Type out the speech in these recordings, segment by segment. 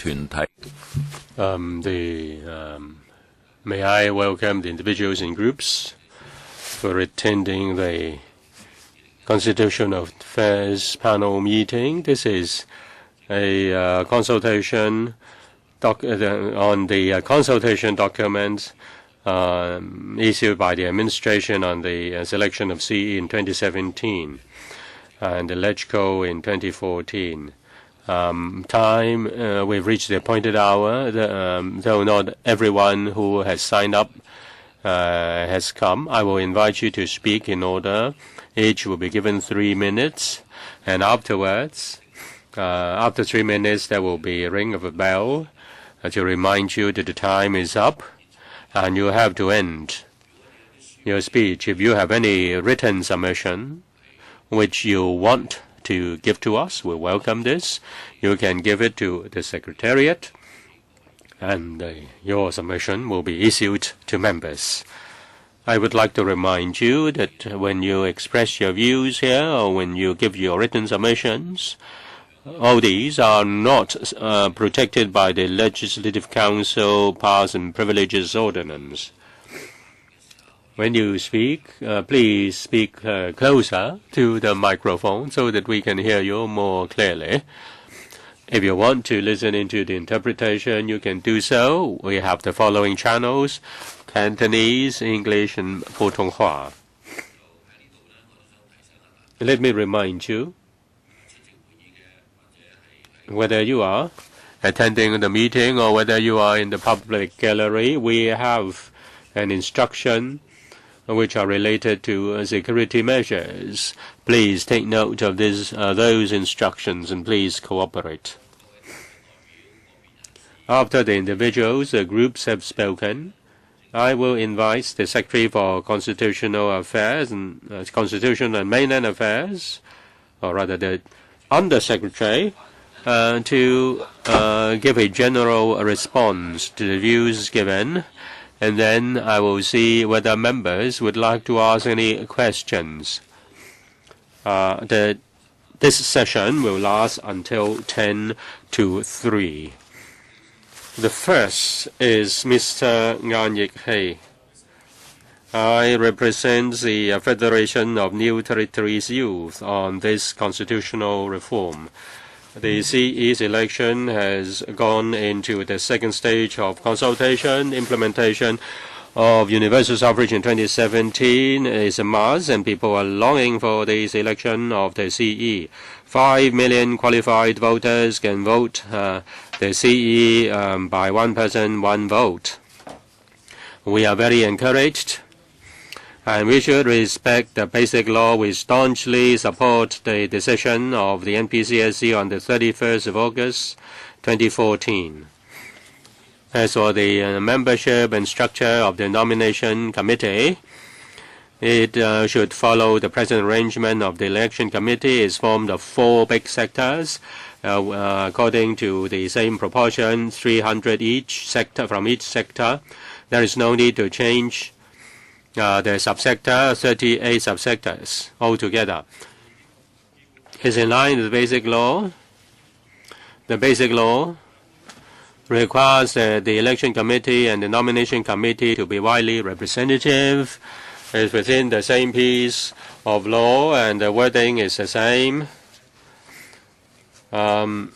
團體。May I welcome the individuals and groups for attending the Constitutional Affairs panel meeting. This is a consultation on the consultation document issued by the administration on the selection of CE in 2017 and the LegCo in 2014. We've reached the appointed hour. Though not everyone who has signed up has come, I will invite you to speak in order. Each will be given 3 minutes, and afterwards, after 3 minutes, there will be a ring of a bell to remind you that the time is up, and you have to end your speech. If you have any written submission which you want to give to us, we welcome this. You can give it to the Secretariat, and your submission will be issued to members. I would like to remind you that when you express your views here or when you give your written submissions, all these are not protected by the Legislative Council Powers and Privileges Ordinance. When you speak, please speak closer to the microphone so that we can hear you more clearly. If you want to listen into the interpretation, you can do so. We have the following channels: Cantonese, English, and Putonghua. Let me remind you, whether you are attending the meeting or whether you are in the public gallery, we have an instruction which are related to security measures. Please take note of those instructions and please cooperate. After the individuals, the groups have spoken, I will invite the Secretary for Constitutional Affairs and Constitutional and Mainland Affairs, or rather the Undersecretary, to give a general response to the views given. And then I will see whether members would like to ask any questions. This session will last until 10 to 3. The first is Mr. Ngan Yik-hei. I represent the Federation of New Territories Youth on this constitutional reform. The CE's election has gone into the second stage of consultation. Implementation of Universal Suffrage in 2017 is a must, and people are longing for this election of the CE. 5 million qualified voters can vote the CE by one person, one vote. We are very encouraged, and we should respect the basic law. We staunchly support the decision of the NPCSC on the 31st of August 2014. As for the membership and structure of the nomination committee, it should follow the present arrangement of the election committee. It's formed of 4 big sectors, according to the same proportion, 300 each sector from each sector. There is no need to change the subsector, 38 subsectors altogether. Is in line with the basic law. The basic law requires the election committee and the nomination committee to be widely representative. It's within the same piece of law, and the wording is the same. So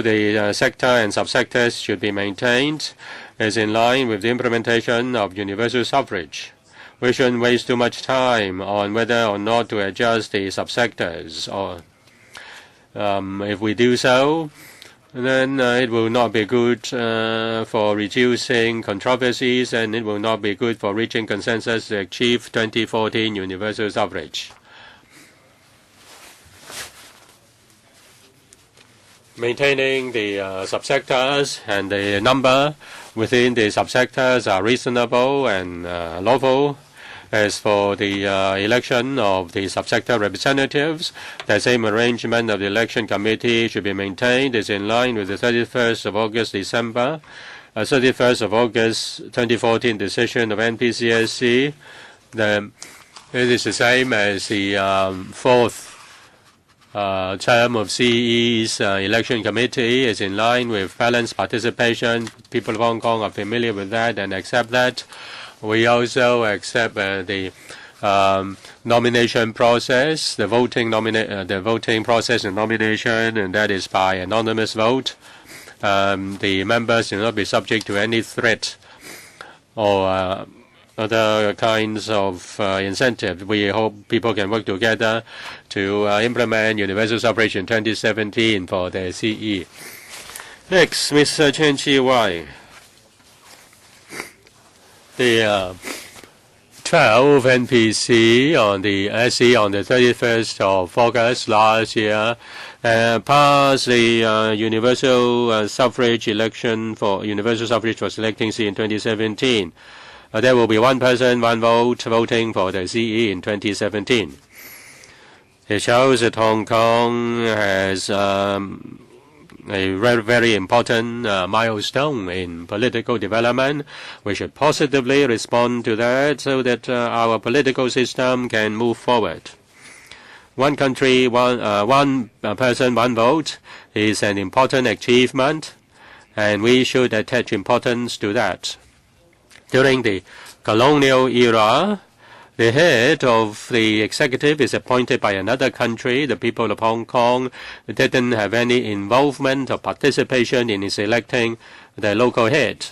the sector and subsectors should be maintained. Is in line with the implementation of universal suffrage. We shouldn't waste too much time on whether or not to adjust the subsectors. Or if we do so, then it will not be good for reducing controversies, and it will not be good for reaching consensus to achieve 2014 universal suffrage. Maintaining the subsectors and the number within the subsectors are reasonable and lawful. As for the election of the subsector representatives, the same arrangement of the election committee should be maintained. Is in line with the 31st of August 2014 decision of NPCSC. It is the same as the 4th term of CE's election committee is in line with balanced participation. People of Hong Kong are familiar with that and accept that. We also accept the nomination process, the voting process and nomination, and that is by anonymous vote. The members will not be subject to any threat or other kinds of incentive. We hope people can work together to implement Universal Suffrage in 2017 for the CE. Next, Mr. Chen Chi-wai. The 12 NPC on the SE on the 31st of August last year passed the Universal Suffrage election for Universal Suffrage for selecting C in 2017. There will be one person, one vote voting for the CE in 2017. It shows that Hong Kong has a very important milestone in political development. We should positively respond to that so that our political system can move forward. One country, one person, one vote is an important achievement, and we should attach importance to that. During the colonial era, the head of the executive is appointed by another country. The people of Hong Kong didn't have any involvement or participation in selecting the local head.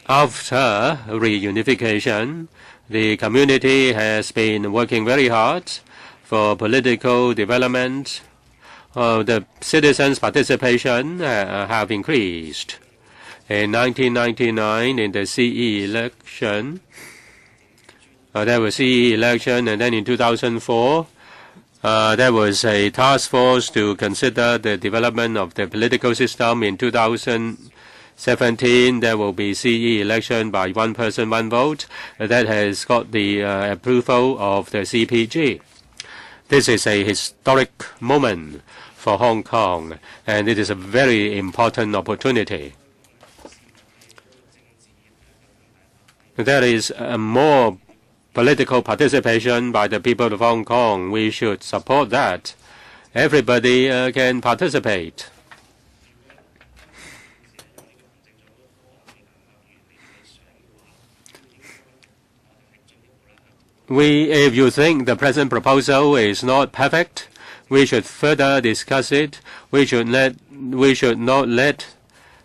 After reunification, the community has been working very hard for political development. The citizens' participation have increased. In 1999, in the CE election, there was CE election, and then in 2004, there was a task force to consider the development of the political system. In 2017, there will be CE election by one person, one vote. That has got the approval of the CPG. This is a historic moment for Hong Kong, and it is a very important opportunity. There is more political participation by the people of Hong Kong. We should support that. Everybody can participate. If you think the present proposal is not perfect, we should further discuss it. We should not let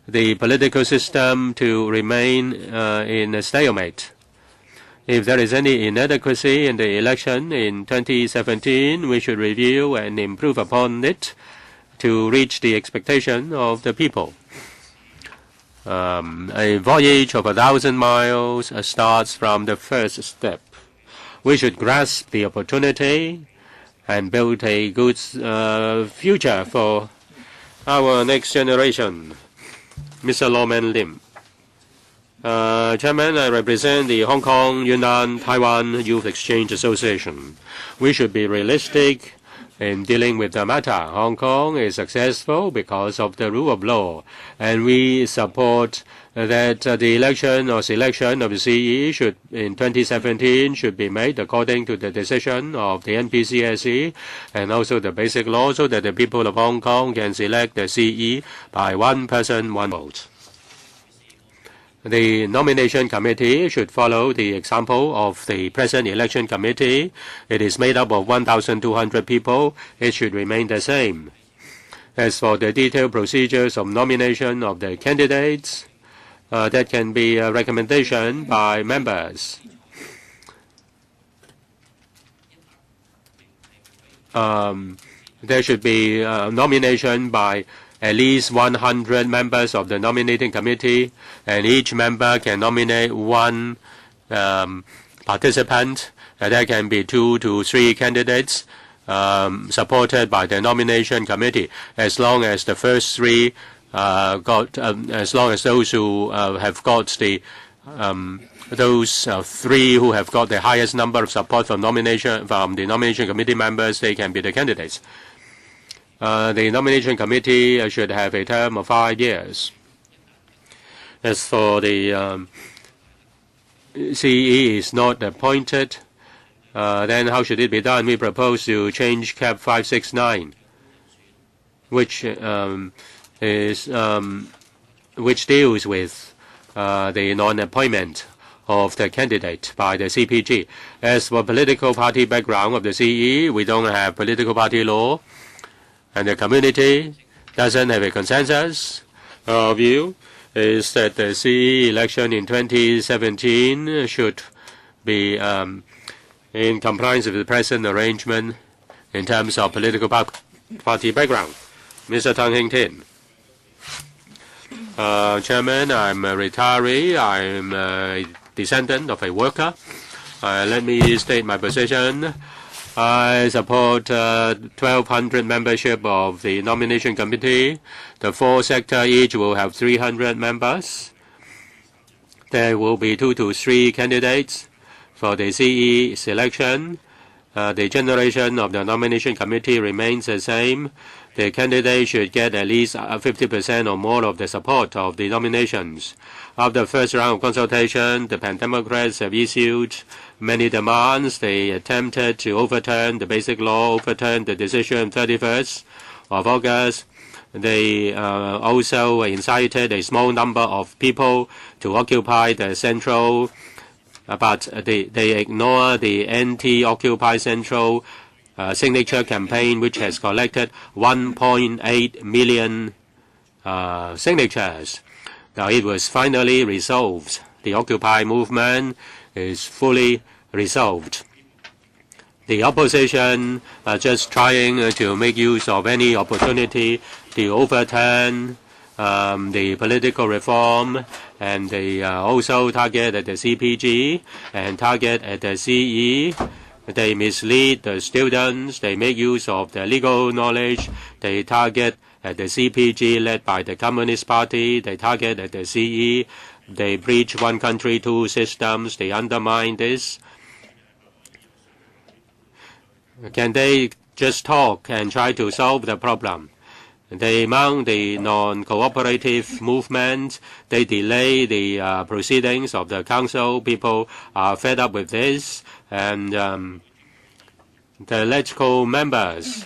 the political system to remain in a stalemate. If there is any inadequacy in the election in 2017, we should review and improve upon it to reach the expectation of the people. A voyage of 1,000 miles starts from the first step. We should grasp the opportunity and build a good future for our next generation. Mr. Lawman Lim. Chairman, I represent the Hong Kong, Yunnan, Taiwan Youth Exchange Association. We should be realistic in dealing with the matter. Hong Kong is successful because of the rule of law, and we support that the election or selection of the CE in 2017 should be made according to the decision of the NPCSE and also the basic law, so that the people of Hong Kong can select the CE by one person, one vote. The nomination committee should follow the example of the present election committee. It is made up of 1,200 people. It should remain the same. As for the detailed procedures of nomination of the candidates, that can be a recommendation by members. There should be a nomination by at least 100 members of the nominating committee, and each member can nominate one participant. There can be 2 to 3 candidates supported by the nomination committee, as long as the first 3 as long as those who have got the those 3 who have got the highest number of support from the nomination committee members, they can be the candidates. The nomination committee should have a term of 5 years. As for the CE is not appointed, then how should it be done? We propose to change Cap 569, which deals with the non-appointment of the candidate by the CPG. As for political party background of the CE, we don't have political party law, and the community doesn't have a consensus. Our view is that the CE election in 2017 should be in compliance with the present arrangement in terms of political party background. Mr. Tang Hing Tin. Chairman, I'm a retiree. I'm a descendant of a worker. Let me state my position. I support 1,200 membership of the nomination committee. The 4 sectors each will have 300 members. There will be 2 to 3 candidates for the CE selection. The generation of the nomination committee remains the same. The candidate should get at least 50% or more of the support of the nominations. After the first round of consultation, the Pan Democrats have issued many demands. They attempted to overturn the basic law, overturn the decision 31st of August. They also incited a small number of people to occupy the central, but they ignore the anti-Occupy Central signature campaign, which has collected 1.8 million signatures. Now it was finally resolved. The Occupy movement is fully resolved. The opposition are just trying to make use of any opportunity to overturn the political reform, and they also target at the CPG and target at the CE. They mislead the students. They make use of their legal knowledge. They target at the CPG led by the Communist Party. They target at the CE. They breach one country, 2 systems. They undermine this. Can they just talk and try to solve the problem? They mount the non-cooperative movement. They delay the proceedings of the council. People are fed up with this. And the electoral members,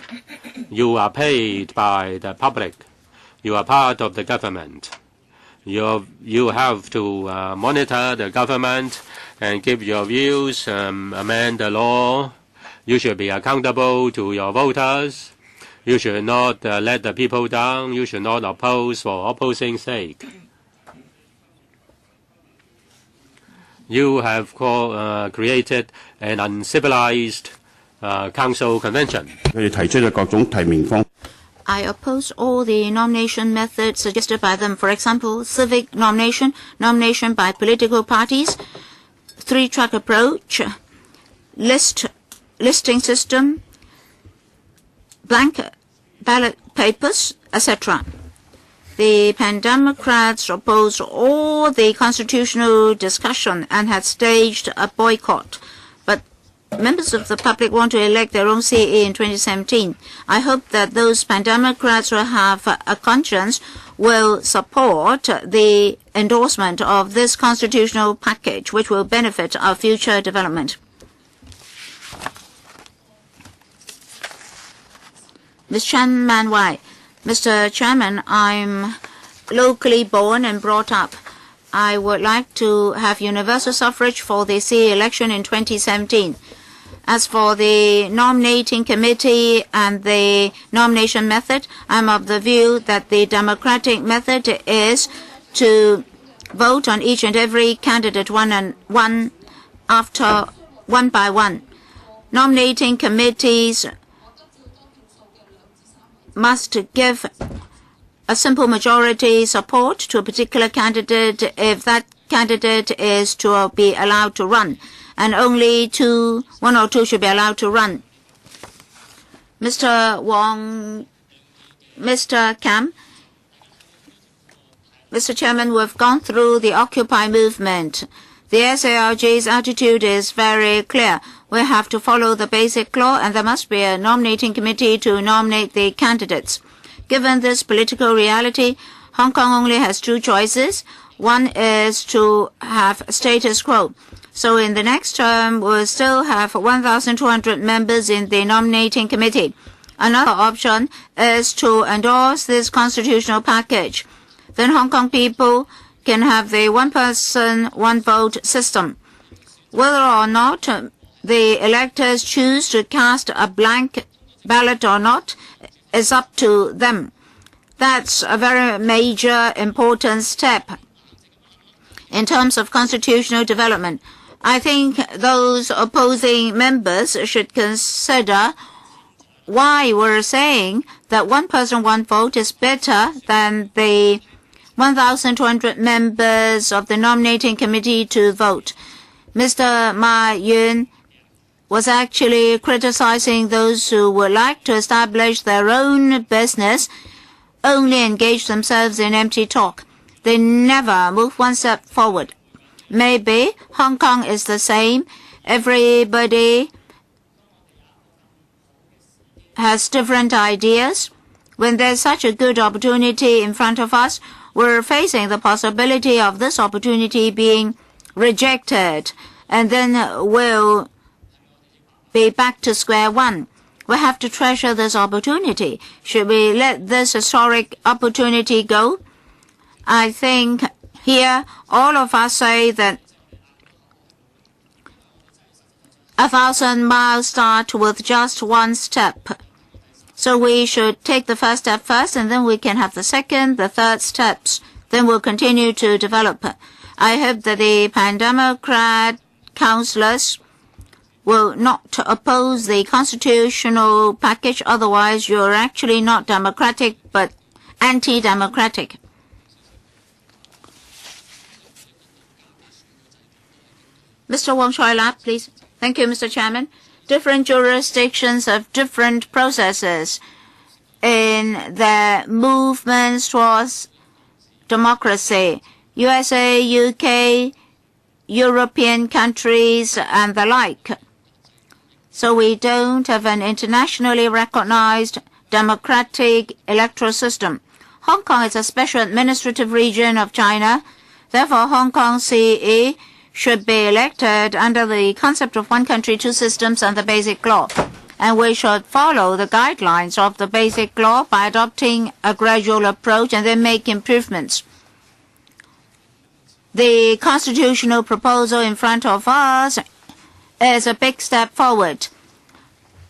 you are paid by the public. You are part of the government. You have to monitor the government and give your views, amend the law. You should be accountable to your voters. You should not let the people down. You should not oppose for opposing's sake. You have created an uncivilized council convention. I oppose all the nomination methods suggested by them. For example, civic nomination, nomination by political parties, 3-track approach, listing system, blank ballot papers, etc. The Pan Democrats opposed all the constitutional discussion and had staged a boycott. But members of the public want to elect their own CE in 2017. I hope that those Pan Democrats who have a conscience will support the endorsement of this constitutional package, which will benefit our future development. Ms. Chen Man Wai. Mr. Chairman, I'm locally born and brought up. I would like to have universal suffrage for the CE election in 2017. As for the nominating committee and the nomination method, I'm of the view that the democratic method is to vote on each and every candidate one by one. Nominating committees must give a simple majority support to a particular candidate if that candidate is to be allowed to run, and only one or two should be allowed to run. Mr. Wong, Mr. Kam, Mr. Chairman, we've gone through the Occupy movement. The SARG's attitude is very clear. We have to follow the basic law, and there must be a nominating committee to nominate the candidates. Given this political reality, Hong Kong only has 2 choices. One is to have status quo. So in the next term, we'll still have 1,200 members in the nominating committee. Another option is to endorse this constitutional package. Then Hong Kong people can have the one person, one vote system. Whether or not the electors choose to cast a blank ballot or not is up to them. That's a very major, important step in terms of constitutional development. I think those opposing members should consider why we're saying that one person, one vote is better than the 1,200 members of the nominating committee to vote. Mr. Ma Yun was actually criticizing those who would like to establish their own business, only engage themselves in empty talk. They never move one step forward. Maybe Hong Kong is the same. Everybody has different ideas. When there's such a good opportunity in front of us, we're facing the possibility of this opportunity being rejected, and then we'll be back to square one. We have to treasure this opportunity. Should we let this historic opportunity go? I think here all of us say that 1,000 miles start with just one step. So we should take the first step first, and then we can have the second, the third steps. Then we'll continue to develop. I hope that the Pan-Democrat councillors will not oppose the constitutional package. Otherwise, you're actually not democratic, but anti-democratic. Mr. Wong Choi Lap, please. Thank you, Mr. Chairman. Different jurisdictions have different processes in their movements towards democracy. USA, UK, European countries, and the like. So we don't have an internationally recognized democratic electoral system. Hong Kong is a special administrative region of China. Therefore, Hong Kong CE should be elected under the concept of one country, two systems and the Basic Law. And we should follow the guidelines of the Basic Law by adopting a gradual approach and then make improvements. The constitutional proposal in front of us is a big step forward.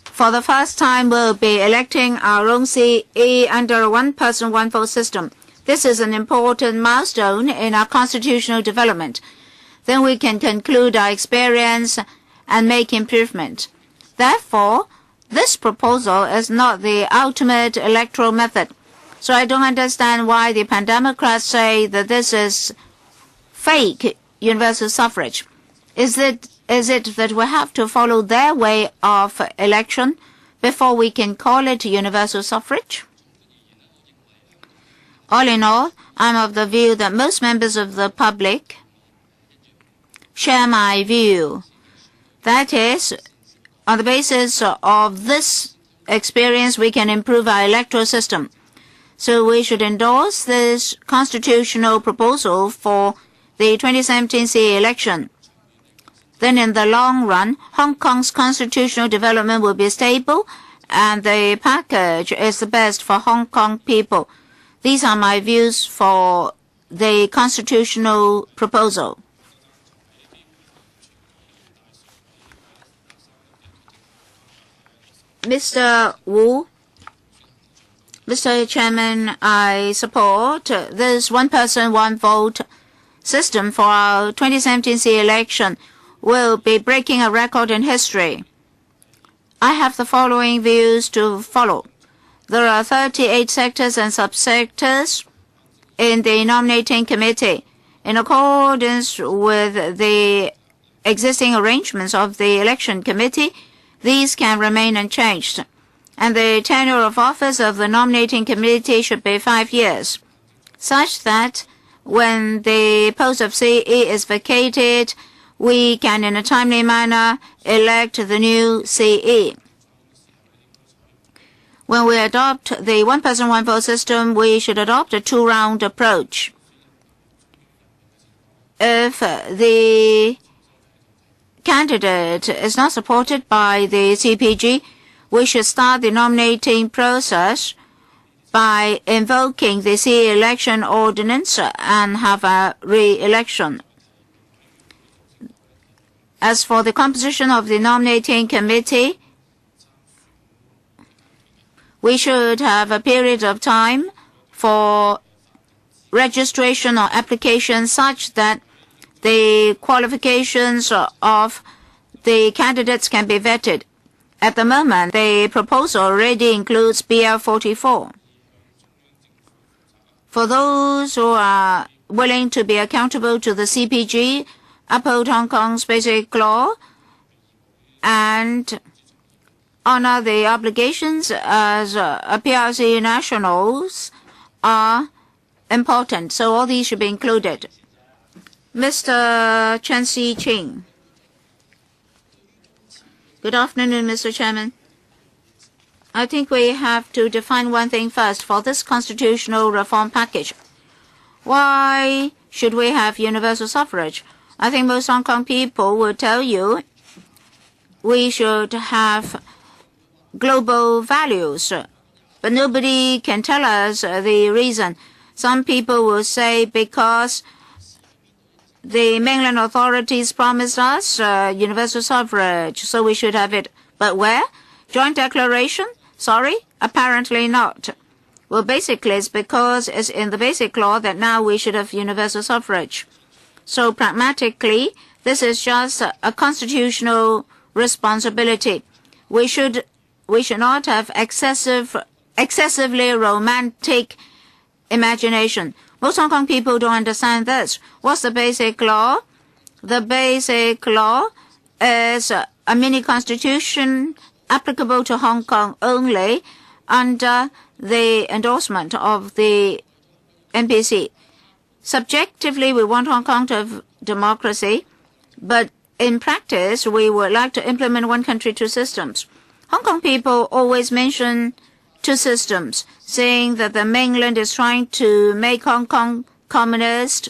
For the first time, we'll be electing our own CE under a one-person, one-vote system. This is an important milestone in our constitutional development. Then we can conclude our experience and make improvement. Therefore, this proposal is not the ultimate electoral method. So I don't understand why the Pan-Democrats say that this is fake universal suffrage. Is it that we have to follow their way of election before we can call it universal suffrage? All in all, I'm of the view that most members of the public share my view. That is, on the basis of this experience, we can improve our electoral system. So we should endorse this constitutional proposal for the 2017 CE election. Then in the long run, Hong Kong's constitutional development will be stable, and the package is the best for Hong Kong people. These are my views for the constitutional proposal. Mr. Wu, Mr. Chairman, I support this one-person, one-vote system for our 2017 CE election. Will be breaking a record in history. I have the following views to follow. There are 38 sectors and subsectors in the nominating committee. In accordance with the existing arrangements of the election committee, these can remain unchanged. And the tenure of office of the nominating committee should be 5 years, such that when the post of CE is vacated, we can, in a timely manner, elect the new CE. When we adopt the one-person, one-vote system, we should adopt a two-round approach. If the candidate is not supported by the CPG, we should start the nominating process by invoking the CE election ordinance and have a re-election. As for the composition of the nominating committee, we should have a period of time for registration or application such that the qualifications of the candidates can be vetted. At the moment, the proposal already includes BL 44. For those who are willing to be accountable to the CPG, uphold Hong Kong's basic law, and honor the obligations as PRC nationals are important. So all these should be included. Mr. Chen Si-ching. Good afternoon, Mr. Chairman. I think we have to define one thing first for this constitutional reform package. Why should we have universal suffrage? I think most Hong Kong people will tell you we should have global values, but nobody can tell us the reason. Some people will say because the mainland authorities promised us universal suffrage, so we should have it. But where? Joint declaration? Sorry? Apparently not. Well, basically, it's because it's in the basic law that now we should have universal suffrage. So pragmatically, this is just a constitutional responsibility. We should not have excessively romantic imagination. Most Hong Kong people don't understand this. What's the basic law? The basic law is a mini constitution applicable to Hong Kong only under the endorsement of the NPC. Subjectively, we want Hong Kong to have democracy, but in practice, we would like to implement one country, two systems. Hong Kong people always mention two systems, saying that the mainland is trying to make Hong Kong communist,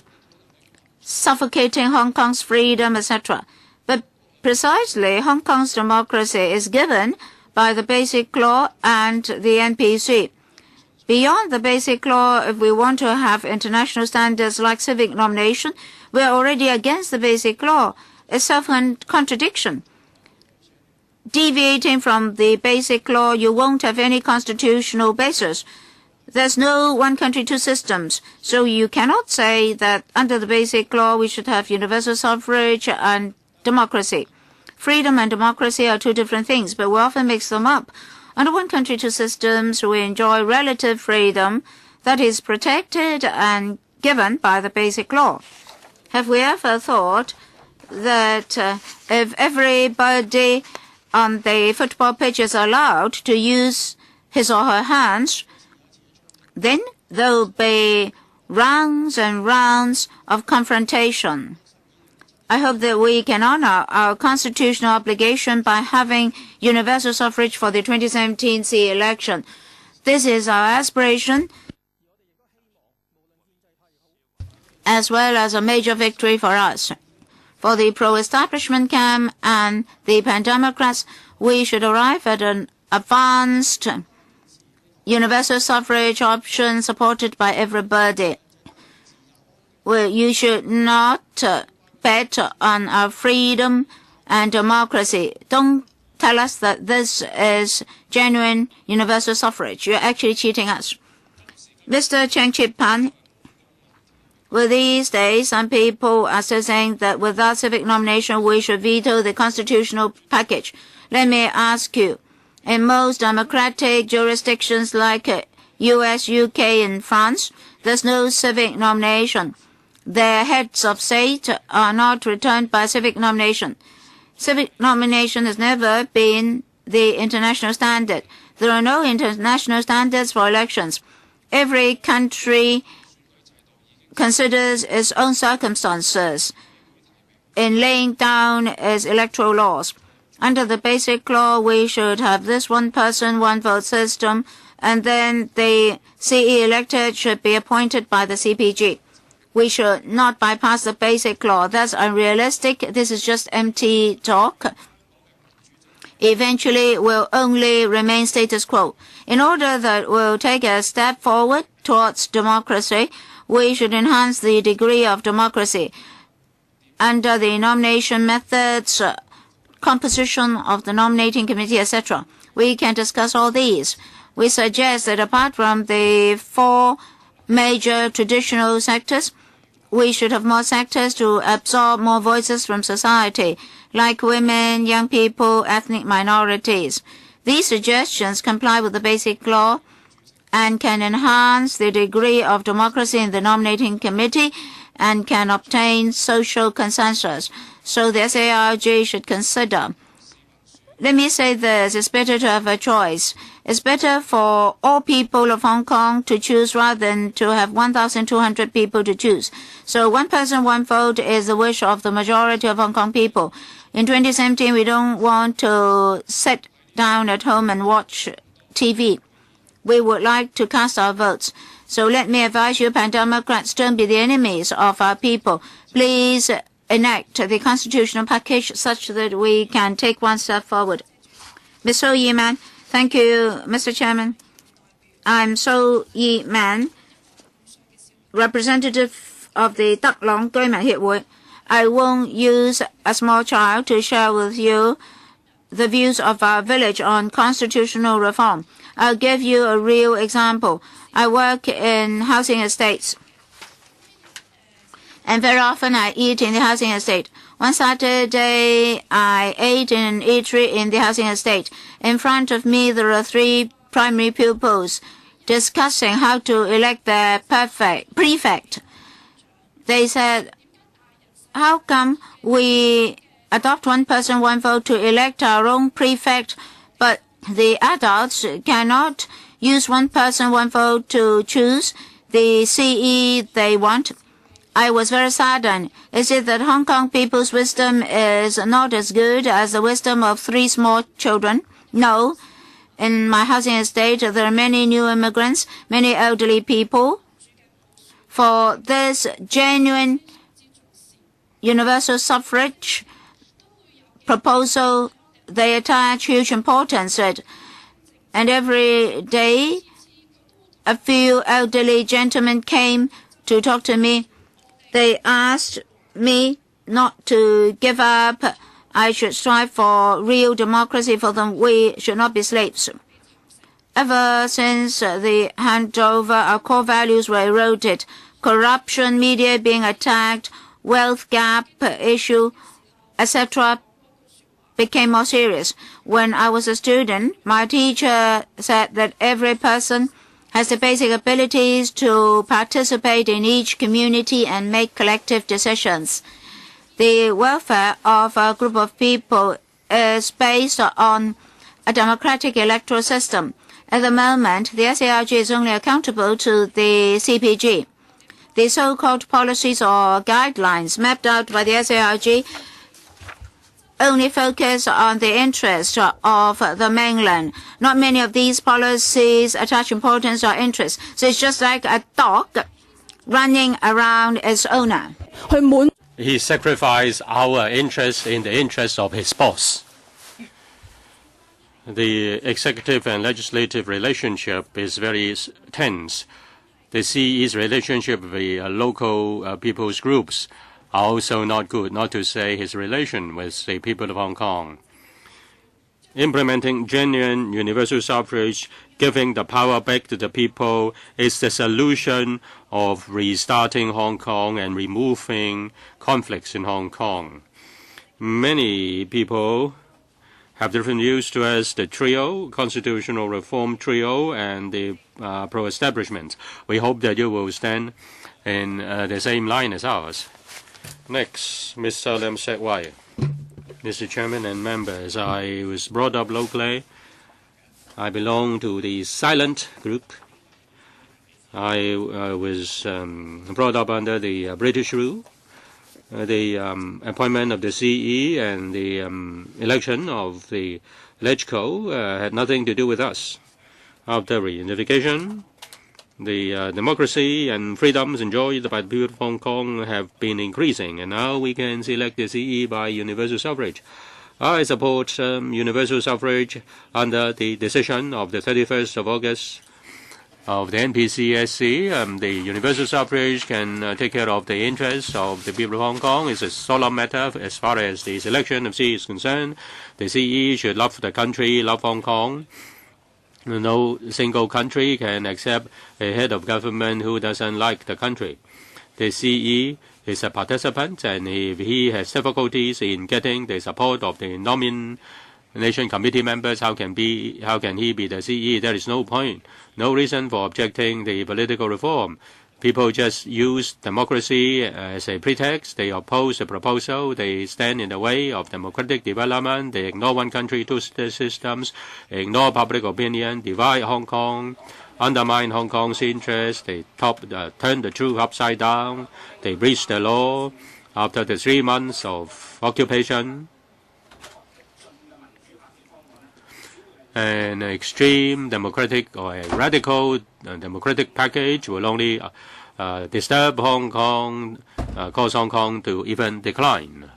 suffocating Hong Kong's freedom, etc. But precisely, Hong Kong's democracy is given by the Basic Law and the NPC. Beyond the Basic Law, if we want to have international standards like civic nomination, we are already against the Basic Law. It's self-contradiction. Deviating from the Basic Law, you won't have any constitutional basis. There's no one country, two systems. So you cannot say that under the Basic Law we should have universal suffrage and democracy. Freedom and democracy are two different things, but we often mix them up. Under one country, two systems, we enjoy relative freedom that is protected and given by the Basic Law. Have we ever thought that if everybody on the football pitch is allowed to use his or her hands, then there will be rounds and rounds of confrontation? I hope that we can honor our constitutional obligation by having universal suffrage for the 2017 CE election. This is our aspiration, as well as a major victory for us. For the pro-establishment camp and the pan-democrats, we should arrive at an advanced universal suffrage option supported by everybody. Well, you should not bet on our freedom and democracy. Don't tell us that this is genuine universal suffrage. You're actually cheating us. Mr. Cheng Chip-pan, well, these days, some people are still saying that without civic nomination, we should veto the constitutional package. Let me ask you, in most democratic jurisdictions like US, UK, and France, there's no civic nomination. Their heads of state are not returned by civic nomination. Civic nomination has never been the international standard. There are no international standards for elections. Every country considers its own circumstances in laying down its electoral laws. Under the Basic Law, we should have this one person, one vote system, and then the CE elected should be appointed by the CPG. we should not bypass the basic law. That's unrealistic. This is just empty talk. Eventually will only remain status quo. In order that we'll take a step forward towards democracy, we should enhance the degree of democracy under the nomination methods, composition of the nominating committee, etc. We can discuss all these. We suggest that apart from the 4 major traditional sectors, we should have more sectors to absorb more voices from society, like women, young people, ethnic minorities. These suggestions comply with the basic law and can enhance the degree of democracy in the nominating committee and can obtain social consensus. So the SARG should consider. Let me say this, it's better to have a choice. It's better for all people of Hong Kong to choose rather than to have 1,200 people to choose. So one person, one vote is the wish of the majority of Hong Kong people. In 2017, we don't want to sit down at home and watch TV. We would like to cast our votes. So let me advise you, Pan-Democrats, don't be the enemies of our people. Please enact the constitutional package such that we can take one step forward. Ms. So Yi-man, thank you, Mr. Chairman. I'm So Yi-man, representative of the Dak Long 居民協會. I won't use a small child to share with you the views of our village on constitutional reform. I'll give you a real example. I work in housing estates, and very often I eat in the housing estate. One Saturday, I ate in an eatery in the housing estate. In front of me, there are 3 primary pupils discussing how to elect their prefect. They said, how come we adopt one person, one vote to elect our own prefect, but the adults cannot use one person, one vote to choose the CE they want? I was very saddened. Is it that Hong Kong people's wisdom is not as good as the wisdom of 3 small children? No. In my housing estate, there are many new immigrants, many elderly people. For this genuine universal suffrage proposal, they attach huge importance to it. And every day, a few elderly gentlemen came to talk to me. They asked me not to give up. I should strive for real democracy for them. We should not be slaves. Ever since the handover, our core values were eroded. Corruption, media being attacked, wealth gap issue, etc. became more serious. When I was a student, my teacher said that every person has the basic abilities to participate in each community and make collective decisions. The welfare of a group of people is based on a democratic electoral system. At the moment, the SARG is only accountable to the CPG. The so-called policies or guidelines mapped out by the SARG only focus on the interest of the mainland. Not many of these policies attach importance or interest. So it's just like a dog running around its owner. He sacrificed our interest in the interest of his boss. The executive and legislative relationship is very tense. The CE's relationship with the local people's groups are also not good, not to say his relation with the people of Hong Kong. Implementing genuine universal suffrage, giving the power back to the people, is the solution of restarting Hong Kong and removing conflicts in Hong Kong. Many people have different views towards the trio, constitutional reform trio, and the pro-establishment. We hope that you will stand in the same line as ours. Next, Mr. Lim Sek Wai. Mr. Chairman and members, I was brought up locally. I belong to the silent group. I was brought up under the British rule. The appointment of the CE and the election of the LegCo had nothing to do with us. After reunification, The democracy and freedoms enjoyed by the people of Hong Kong have been increasing, and now we can select the CE by universal suffrage. I support universal suffrage under the decision of the 31st of August of the NPCSC. The universal suffrage can take care of the interests of the people of Hong Kong. It's a solemn matter as far as the selection of CE is concerned. The CE should love the country, love Hong Kong. No single country can accept a head of government who doesn't like the country. The CE is a participant, and if he has difficulties in getting the support of the nomination committee members, how can he be the CE? There is no point, no reason for objecting the political reform. People just use democracy as a pretext. They oppose the proposal. They stand in the way of democratic development. They ignore one country, two systems, ignore public opinion, divide Hong Kong, undermine Hong Kong's interests. They turn the truth upside down. They breach the law after the 3 months of occupation. An extreme democratic or a radical democratic package will only disturb Hong Kong, cause Hong Kong to even decline.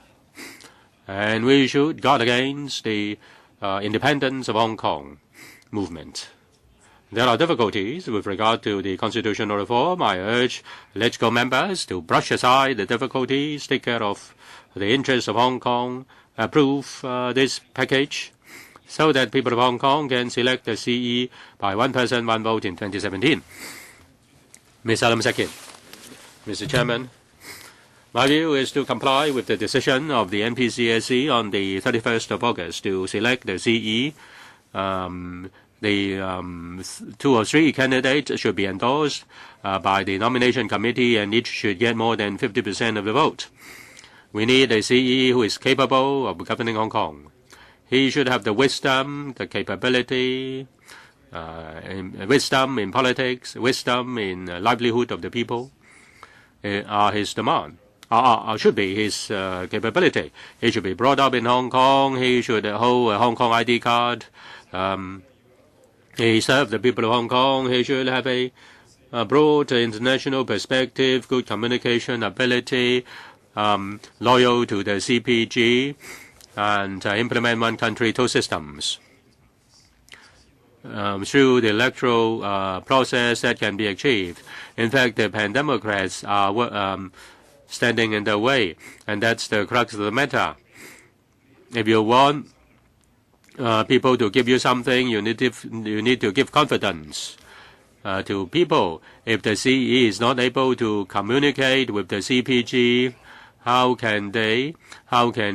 And we should guard against the independence of Hong Kong movement. There are difficulties with regard to the constitutional reform. I urge legislative members to brush aside the difficulties, take care of the interests of Hong Kong, approve this package, so that people of Hong Kong can select the CE by one person, one vote in 2017. Ms. Alam Sekit. Mr. Chairman, my view is to comply with the decision of the NPCSC on the 31st of August to select the CE. The 2 or 3 candidates should be endorsed by the nomination committee, and each should get more than 50% of the vote. We need a CE who is capable of governing Hong Kong. He should have the wisdom, the capability, wisdom in politics, wisdom in livelihood of the people. Are his demand. Should be his capability. He should be brought up in Hong Kong. He should hold a Hong Kong ID card. He served the people of Hong Kong. He should have a broad international perspective, good communication ability, loyal to the CPG, and implement one country, two systems. Through the electoral process that can be achieved. In fact, the pan-democrats are standing in the way, and that's the crux of the matter. If you want people to give you something, you need to give confidence to people. If the CE is not able to communicate with the CPG, how can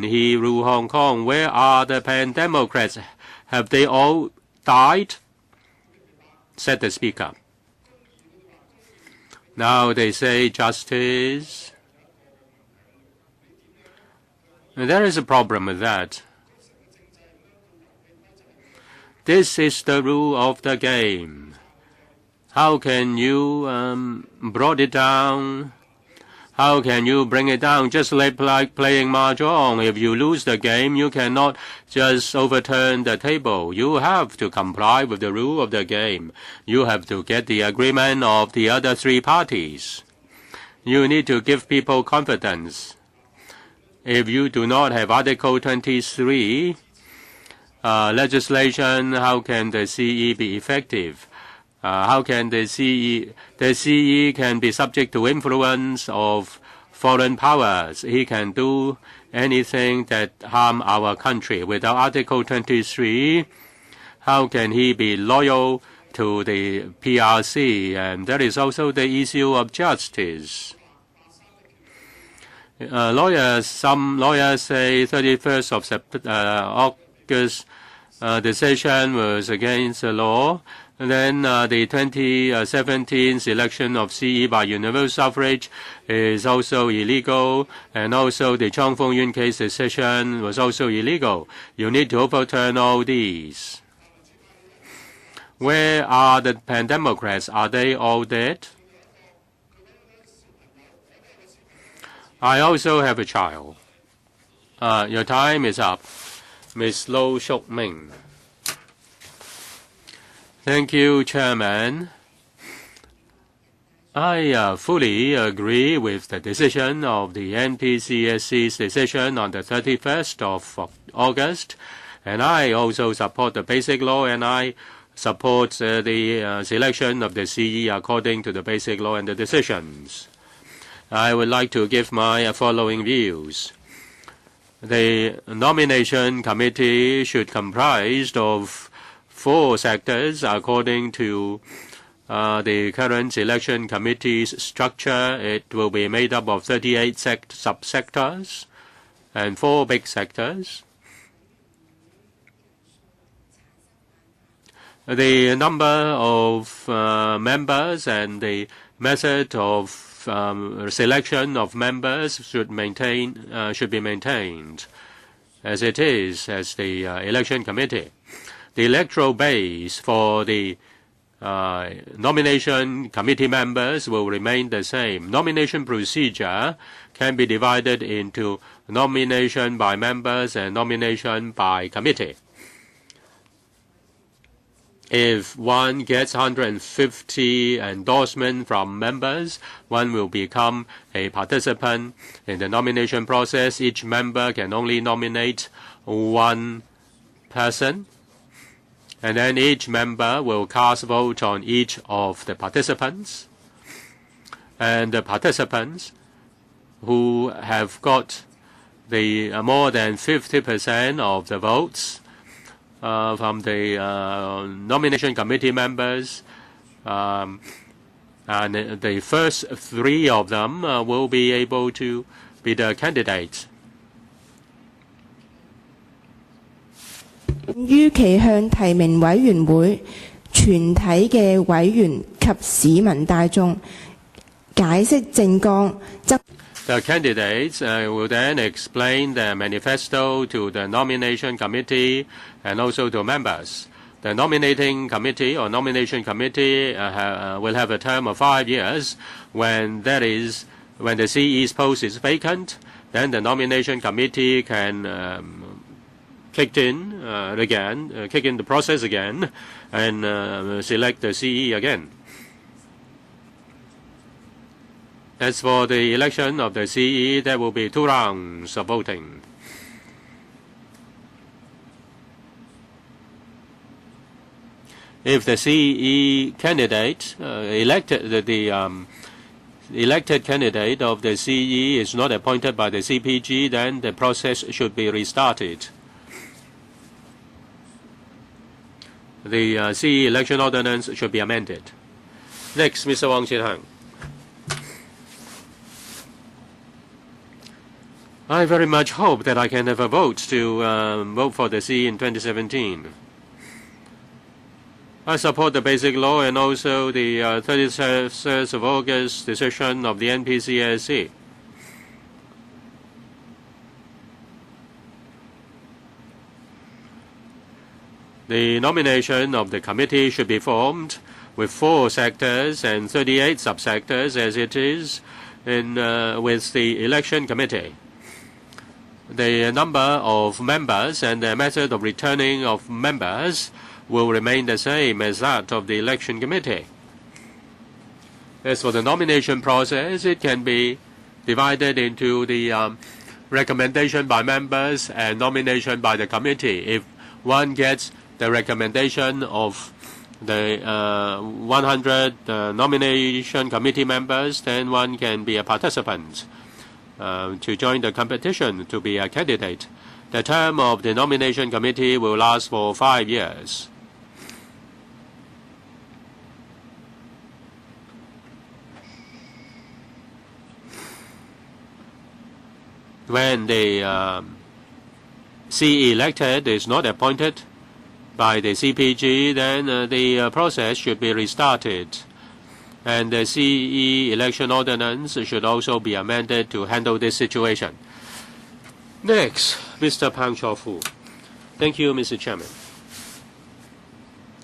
he rule Hong Kong? Where are the pan-democrats? Have they all died? Said the speaker. Now they say justice. And there is a problem with that. This is the rule of the game. How can you brought it down? How can you bring it down? Just like playing mahjong. If you lose the game, you cannot just overturn the table. You have to comply with the rule of the game. You have to get the agreement of the other 3 parties. You need to give people confidence. If you do not have Article 23 legislation, how can the CE be effective? How can the CE can be subject to influence of foreign powers? He can do anything that harm our country. Without Article 23, how can he be loyal to the PRC? And there is also the issue of justice. Some lawyers say 31st of August decision was against the law. And then the 2017 selection of CE by universal suffrage is also illegal, and also the Chong Fung Yuen case decision was also illegal. You need to overturn all these. Where are the pan-democrats? Are they all dead? I also have a child. Your time is up. Ms. Lo Shuk Ming. Thank you, Chairman. I fully agree with the decision of the NPCSC's decision on the 31st of August, and I also support the Basic Law, and I support the selection of the CE according to the Basic Law and the decisions. I would like to give my following views. The nomination committee should comprise of 4 sectors according to the current selection committee's structure. It will be made up of 38 subsectors and 4 big sectors. The number of members and the method of selection of members should be maintained as it is as the election committee. The electoral base for the nomination committee members will remain the same. Nomination procedure can be divided into nomination by members and nomination by committee. If one gets 150 endorsements from members, one will become a participant in the nomination process. Each member can only nominate 1 person, and then each member will cast vote on each of the participants. And the participants who have got the more than 50% of the votes from the nomination committee members, and the first 3 of them will be able to be the candidates. 於其向提名委員會全體嘅委員及市民大眾解釋政綱，則 The candidates will then explain their manifesto to the nomination committee and also to members. The nominating committee or nomination committee will have a term of 5 years. When the CE's post is vacant, then the nomination committee can kick in the process again and select the CE again. As for the election of the CE, there will be 2 rounds of voting. If the CE candidate the elected candidate of the CE is not appointed by the CPG, then the process should be restarted. The CE election ordinance should be amended. Next, Mr. Wong Chin-hung. I very much hope that I can have a vote to vote for the CE in 2017. I support the Basic Law and also the 31st of August decision of the NPCSC. The nomination of the committee should be formed with 4 sectors and 38 subsectors as it is with the election committee. The number of members and the method of returning of members will remain the same as that of the election committee. As for the nomination process, it can be divided into the recommendation by members and nomination by the committee. If one gets the recommendation of the 100 nomination committee members, then one can be a participant to join the competition to be a candidate. The term of the nomination committee will last for 5 years. When the CE elected is not appointed by the CPG, then the process should be restarted. And the CE election ordinance should also be amended to handle this situation. Next, Mr. Pang Cho-fu. Thank you, Mr. Chairman.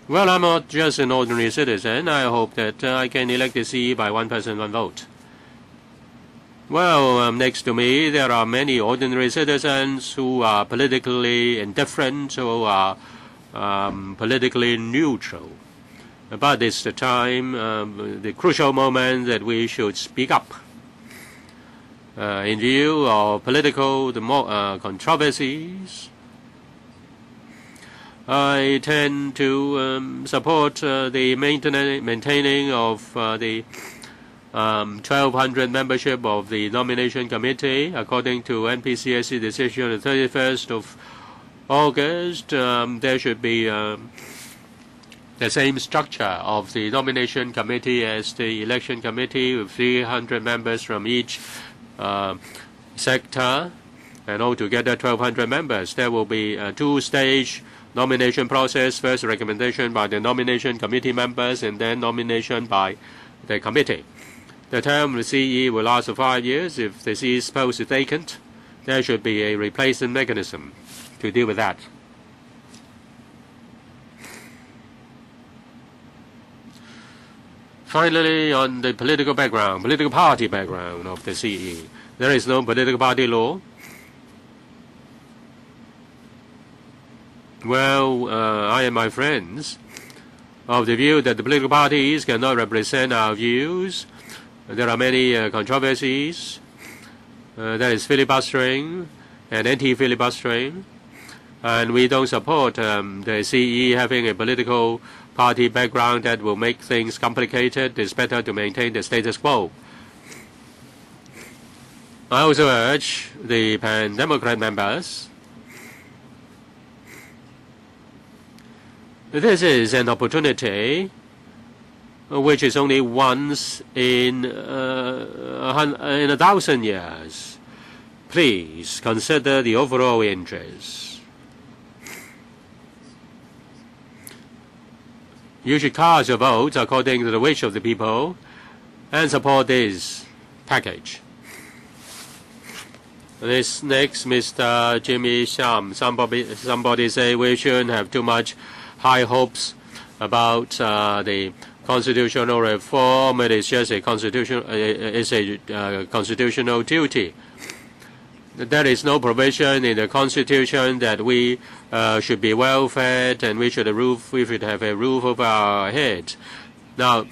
Well, I'm not just an ordinary citizen. I hope that I can elect the CE by 1 person, 1 vote. Well, next to me, there are many ordinary citizens who are politically indifferent, who are politically neutral. But it's the time, the crucial moment that we should speak up. In view of political controversies, I tend to support the maintaining of the 1,200 membership of the nomination committee according to NPCSC decision on the 31st of August. There should be the same structure of the nomination committee as the election committee, with 300 members from each sector, and altogether 1,200 members. There will be a two-stage nomination process. First, recommendation by the nomination committee members, and then nomination by the committee. The term of the CE will last for 5 years. If the CE post is vacant, there should be a replacement mechanism to deal with that. Finally, on the political party background of the CE, there is no political party law. Well, I and my friends of the view that the political parties cannot represent our views. There are many controversies. There is filibustering and anti-filibustering, and we don't support the CE having a political party background that will make things complicated. It's better to maintain the status quo. I also urge the Pan-Democrat members, this is an opportunity which is only once in 1,000 years. Please consider the overall interests. You should cast your votes according to the wish of the people and support this package. This next, Mr. Jimmy Sham. Somebody say we shouldn't have too much high hopes about the constitutional reform. It is just a constitutional duty. There is no provision in the Constitution that we should be well fed and we should have a roof over our head. Now,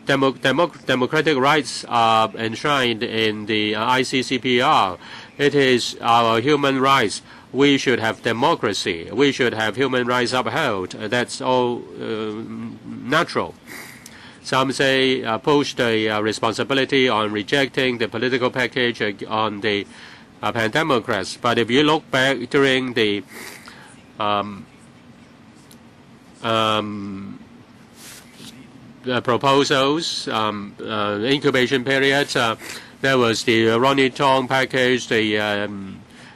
democratic rights are enshrined in the ICCPR. It is our human rights. We should have democracy. We should have human rights upheld. That's all natural. Some say push the responsibility on rejecting the political package on the Pan-Democrats. But if you look back during the proposals, incubation period, there was the Ronnie Tong package, the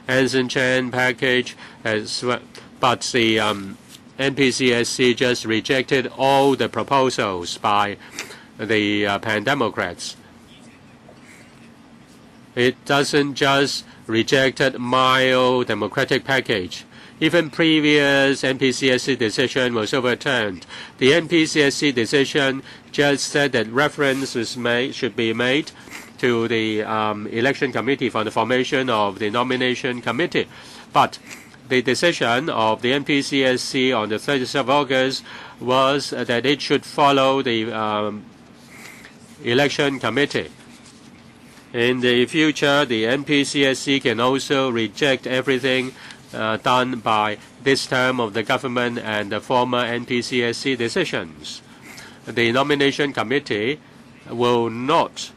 Anson Chan package, but the NPCSC just rejected all the proposals by the Pan-Democrats. It doesn't just rejected mild democratic package. Even previous NPCSC decision was overturned. The NPCSC decision just said that reference should be made to the election committee for the formation of the nomination committee. But the decision of the NPCSC on the 30th of August was that it should follow the election committee. In the future, the NPCSC can also reject everything done by this term of the government and the former NPCSC decisions. The nomination committee will not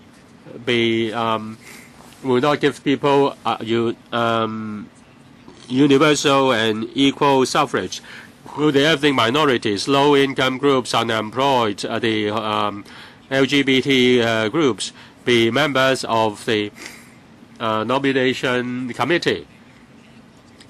give people universal and equal suffrage. The ethnic minorities, low-income groups, unemployed, the LGBT groups be members of the nomination committee.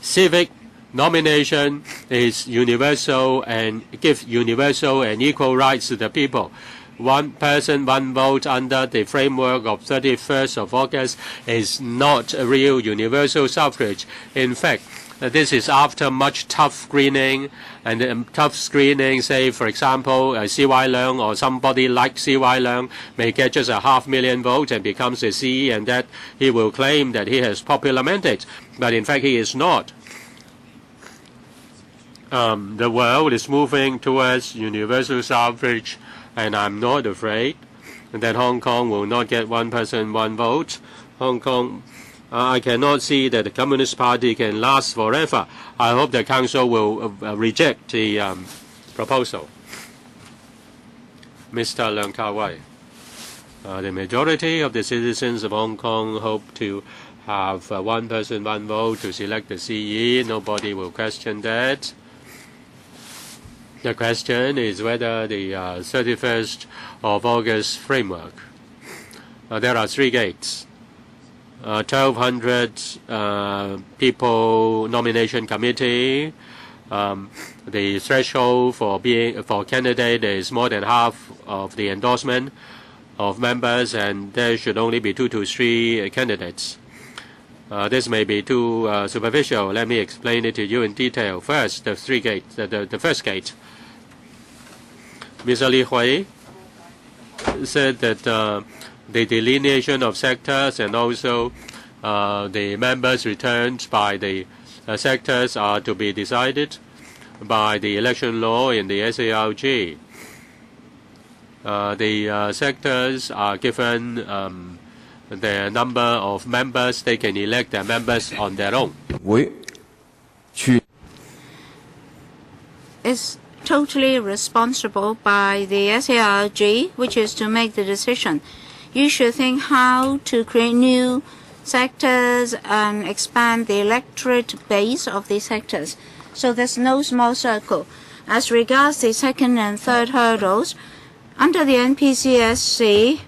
Civic nomination is universal and gives universal and equal rights to the people. One person, one vote under the framework of 31st of August is not a real universal suffrage. In fact, this is after much tough screening, and tough screening, say, for example, C.Y. Leung or somebody like C.Y. Leung may get just 500,000 votes and becomes a CE, and that he will claim that he has popular mandate. But in fact, he is not. The world is moving towards universal suffrage, and I'm not afraid that Hong Kong will not get one person, one vote. Hong Kong, I cannot see that the Communist Party can last forever. I hope the Council will reject the proposal. Mr. Leung Ka-wai, the majority of the citizens of Hong Kong hope to have one person, one vote to select the CE. Nobody will question that. The question is whether the 31st of August framework. There are 3 gates. 1,200 people nomination committee. The threshold for candidate is more than half of the endorsement of members, and there should only be 2 to 3 candidates. This may be too superficial. Let me explain it to you in detail. First, the 3 gates. The first gate. Mr. Li Hui said that the delineation of sectors and also the members' returns by the sectors are to be decided by the election law in the SARG. The sectors are given the number of members. They can elect their members on their own. It's totally responsible by the SARG, which is to make the decision. You should think how to create new sectors and expand the electorate base of these sectors. So there's no small circle. As regards the second and third hurdles, under the NPCSC,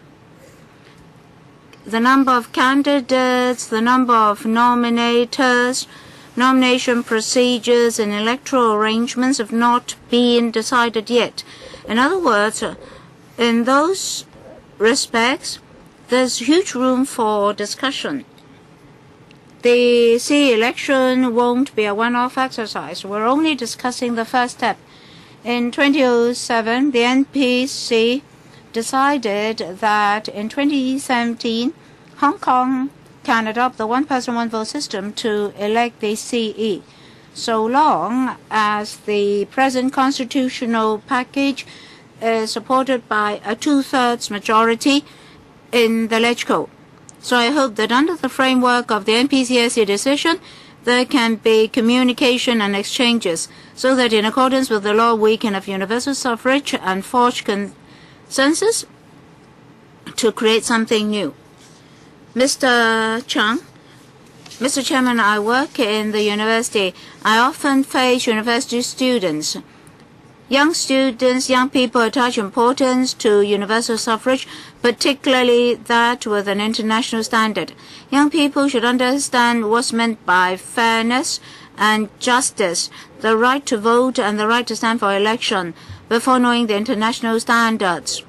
the number of candidates, the number of nominators, nomination procedures and electoral arrangements have not been decided yet. In other words, in those respects, there's huge room for discussion. The CE election won't be a one-off exercise. We're only discussing the first step. In 2007, the NPC decided that in 2017, Hong Kong can adopt the one-person, one-vote system to elect the CE, so long as the present constitutional package is supported by a 2/3 majority in the LegCo. So I hope that under the framework of the NPCSC decision, there can be communication and exchanges, so that in accordance with the law, we can have universal suffrage and forge consensus to create something new. Mr. Chang, Mr. Chairman, I work in the university. I often face university students. Young students, young people attach importance to universal suffrage, particularly that with an international standard. Young people should understand what's meant by fairness and justice, the right to vote and the right to stand for election, before knowing the international standards.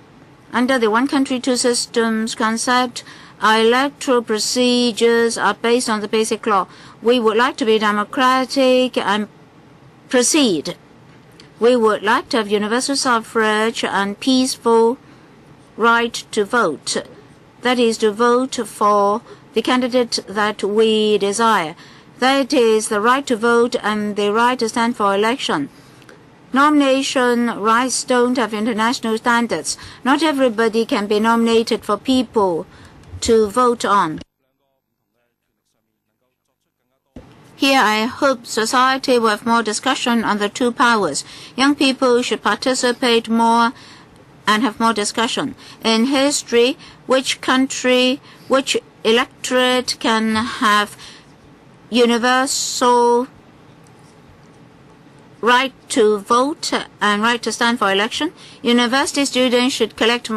Under the one country, two systems concept, our electoral procedures are based on the basic law. We would like to be democratic and proceed. We would like to have universal suffrage and peaceful right to vote. That is, to vote for the candidate that we desire. That is the right to vote and the right to stand for election. Nomination rights don't have international standards. Not everybody can be nominated for people to vote on. Here, I hope society will have more discussion on the 2 powers. Young people should participate more and have more discussion. In history, which country, which electorate can have universal right to vote and right to stand for election? University students should collect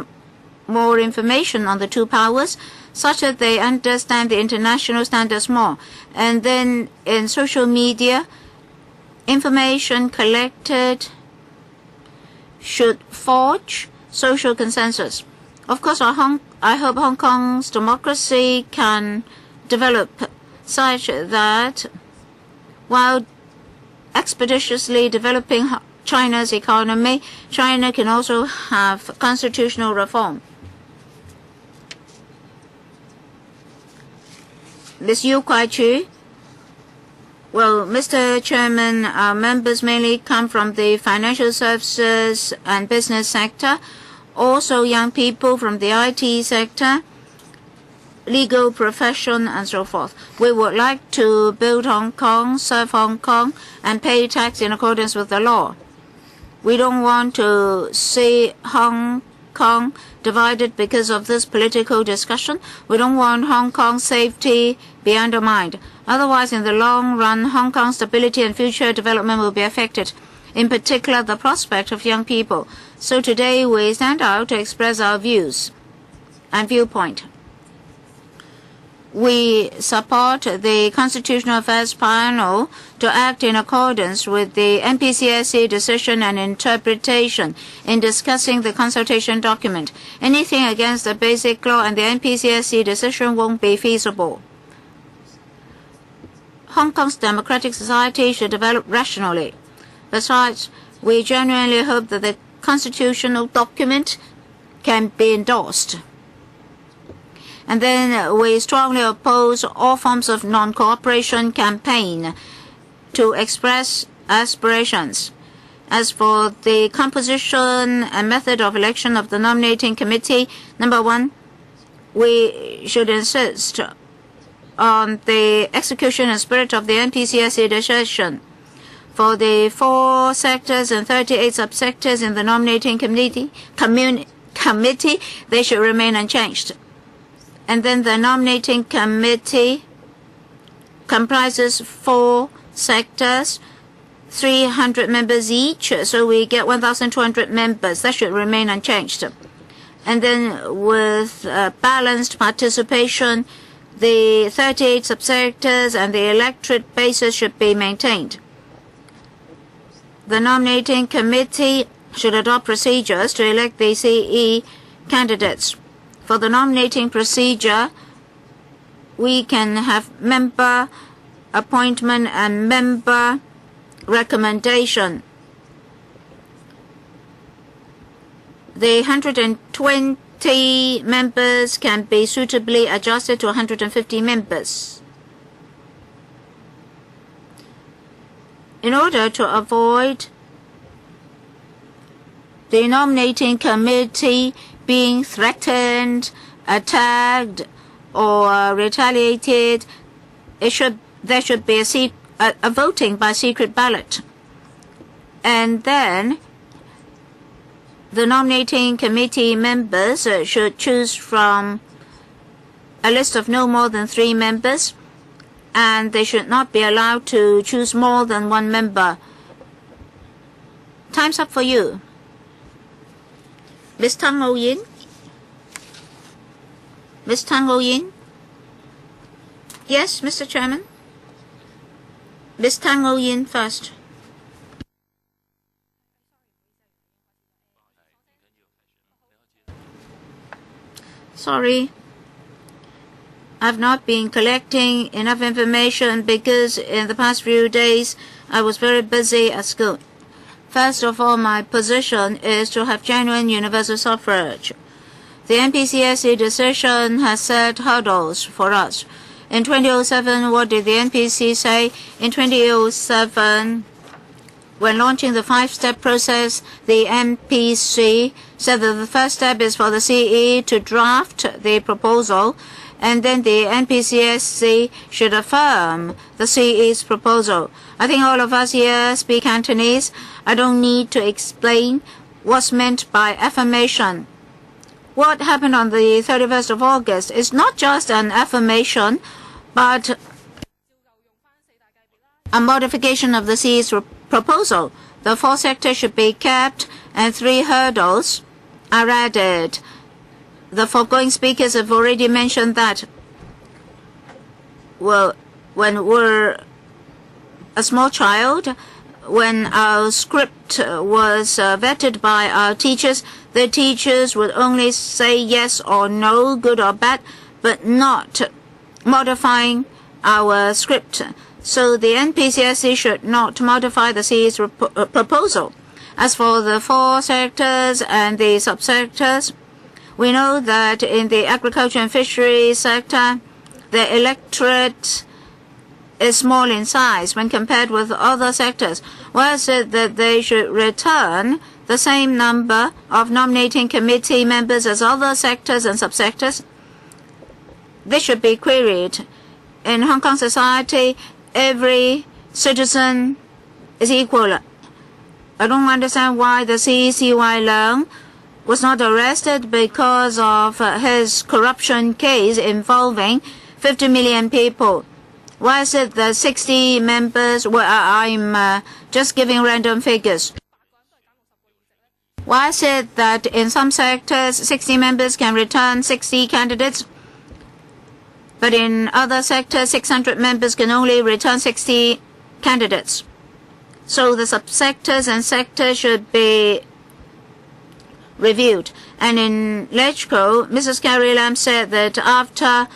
more information on the 2 powers, such that they understand the international standards more. And then in social media, information collected should forge social consensus. Of course, I hope Hong Kong's democracy can develop such that while expeditiously developing China's economy, China can also have constitutional reform. Ms. Yu Kwai-chu, Well, Mr. Chairman, our members mainly come from the financial services and business sector, also young people from the IT sector, legal profession, and so forth. We would like to build Hong Kong, serve Hong Kong, and pay tax in accordance with the law. We don't want to see Hong Kong divided because of this political discussion. We don't want Hong Kong's safety be undermined. Otherwise, in the long run, Hong Kong's stability and future development will be affected, in particular the prospect of young people. So today we stand out to express our views and viewpoint. We support the Constitutional Affairs Panel to act in accordance with the NPCSC decision and interpretation in discussing the consultation document. Anything against the basic law and the NPCSC decision won't be feasible. Hong Kong's democratic society should develop rationally. Besides, we genuinely hope that the constitutional document can be endorsed. And then we strongly oppose all forms of non-cooperation campaign to express aspirations. As for the composition and method of election of the nominating committee, number one, we should insist on the execution and spirit of the NPCSC decision. For the 4 sectors and 38 subsectors in the nominating committee, they should remain unchanged. And then the nominating committee comprises 4 sectors, 300 members each, so we get 1,200 members. That should remain unchanged. And then with balanced participation, the 38 subsectors and the electorate basis should be maintained. The nominating committee should adopt procedures to elect the CE candidates. For the nominating procedure, we can have member appointment and member recommendation. The 120 members can be suitably adjusted to 150 members. In order to avoid the nominating committee being threatened, attacked, or retaliated, there should be a voting by secret ballot. And then the nominating committee members should choose from a list of no more than 3 members, and they should not be allowed to choose more than 1 member. Time's up for you. Ms. Tang O-yin? Ms. Tang O-yin? Yes, Mr. Chairman? Ms. Tang O-yin first. Sorry. I've not been collecting enough information because in the past few days I was very busy at school. First of all, my position is to have genuine universal suffrage. The NPCSC decision has set hurdles for us. In 2007, what did the NPC say? In 2007, when launching the 5-step process, the NPC said that the first step is for the CE to draft the proposal, and then the NPCSC should affirm the CE's proposal. I think all of us here speak Cantonese. I don't need to explain what's meant by affirmation. What happened on the 31st of August is not just an affirmation, but a modification of the CE's proposal. The 4 sectors should be kept and 3 hurdles are added. The foregoing speakers have already mentioned that. Well, when we're a small child, when our script was vetted by our teachers, the teachers would only say yes or no, good or bad, but not modifying our script. So the NPCSC should not modify the CE's proposal. As for the 4 sectors and the subsectors, we know that in the agriculture and fisheries sector, the electorate is small in size when compared with other sectors. Why is it that they should return the same number of nominating committee members as other sectors and subsectors? This should be queried. In Hong Kong society, every citizen is equal. I don't understand why the CCY Leung was not arrested because of his corruption case involving 50 million people. Why is it that 60 members, well, I'm just giving random figures. Why is it that in some sectors 60 members can return 60 candidates, but in other sectors 600 members can only return 60 candidates? So the subsectors and sectors should be reviewed. And in LegCo, Mrs. Carrie Lam said that after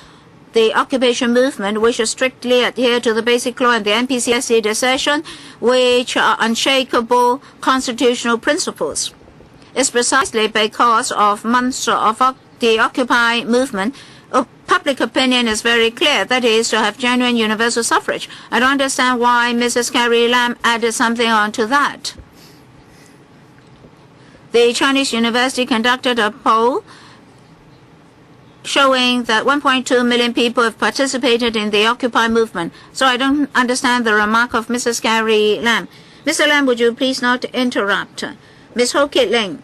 the occupation movement, we should strictly adhere to the Basic Law and the NPCSC decision, which are unshakable constitutional principles. It's precisely because of months of the Occupy movement, public opinion is very clear, that is to have genuine universal suffrage. I don't understand why Mrs. Carrie Lam added something onto that. The Chinese University conducted a poll showing that 1.2 million people have participated in the Occupy movement. So I don't understand the remark of Mrs. Carrie Lam. Mr. Lam, would you please not interrupt? Ms. Ho Kit Ling.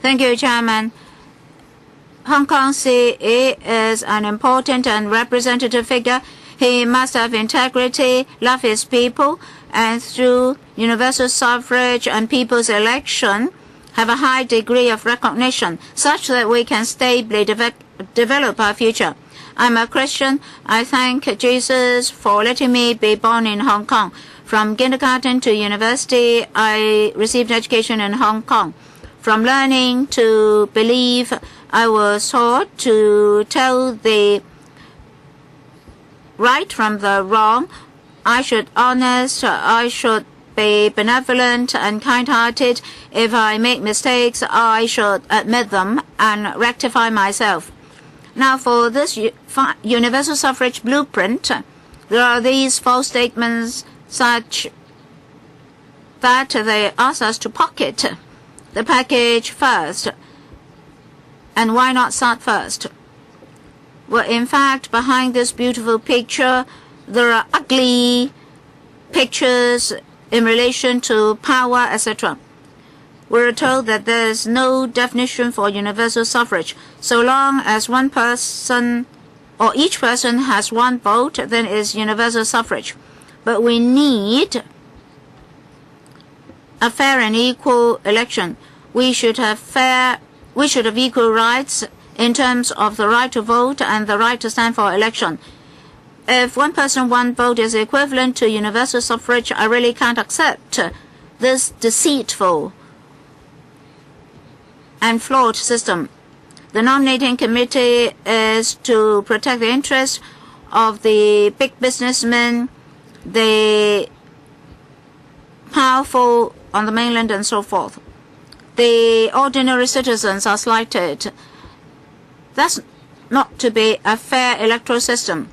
Thank you, Chairman. Hong Kong CE is an important and representative figure. He must have integrity, love his people, and through universal suffrage and people's election, have a high degree of recognition, such that we can stably develop our future. I'm a Christian. I thank Jesus for letting me be born in Hong Kong. From kindergarten to university, I received education in Hong Kong. From learning to believe, I was taught to tell the right from the wrong. I should honest, I should be benevolent and kind-hearted. If I make mistakes, I should admit them and rectify myself. Now, for this universal suffrage blueprint, there are these false statements such that they ask us to pocket the package first. And why not start first? Well, in fact, behind this beautiful picture, there are ugly pictures in relation to power, etc. We're told that there is no definition for universal suffrage. So long as one person or each person has one vote, then it is universal suffrage. But we need a fair and equal election. We should have equal rights in terms of the right to vote and the right to stand for election. If one person, one vote is equivalent to universal suffrage, I really can't accept this deceitful and flawed system. The nominating committee is to protect the interests of the big businessmen, the powerful on the mainland, and so forth. The ordinary citizens are slighted. That's not to be a fair electoral system.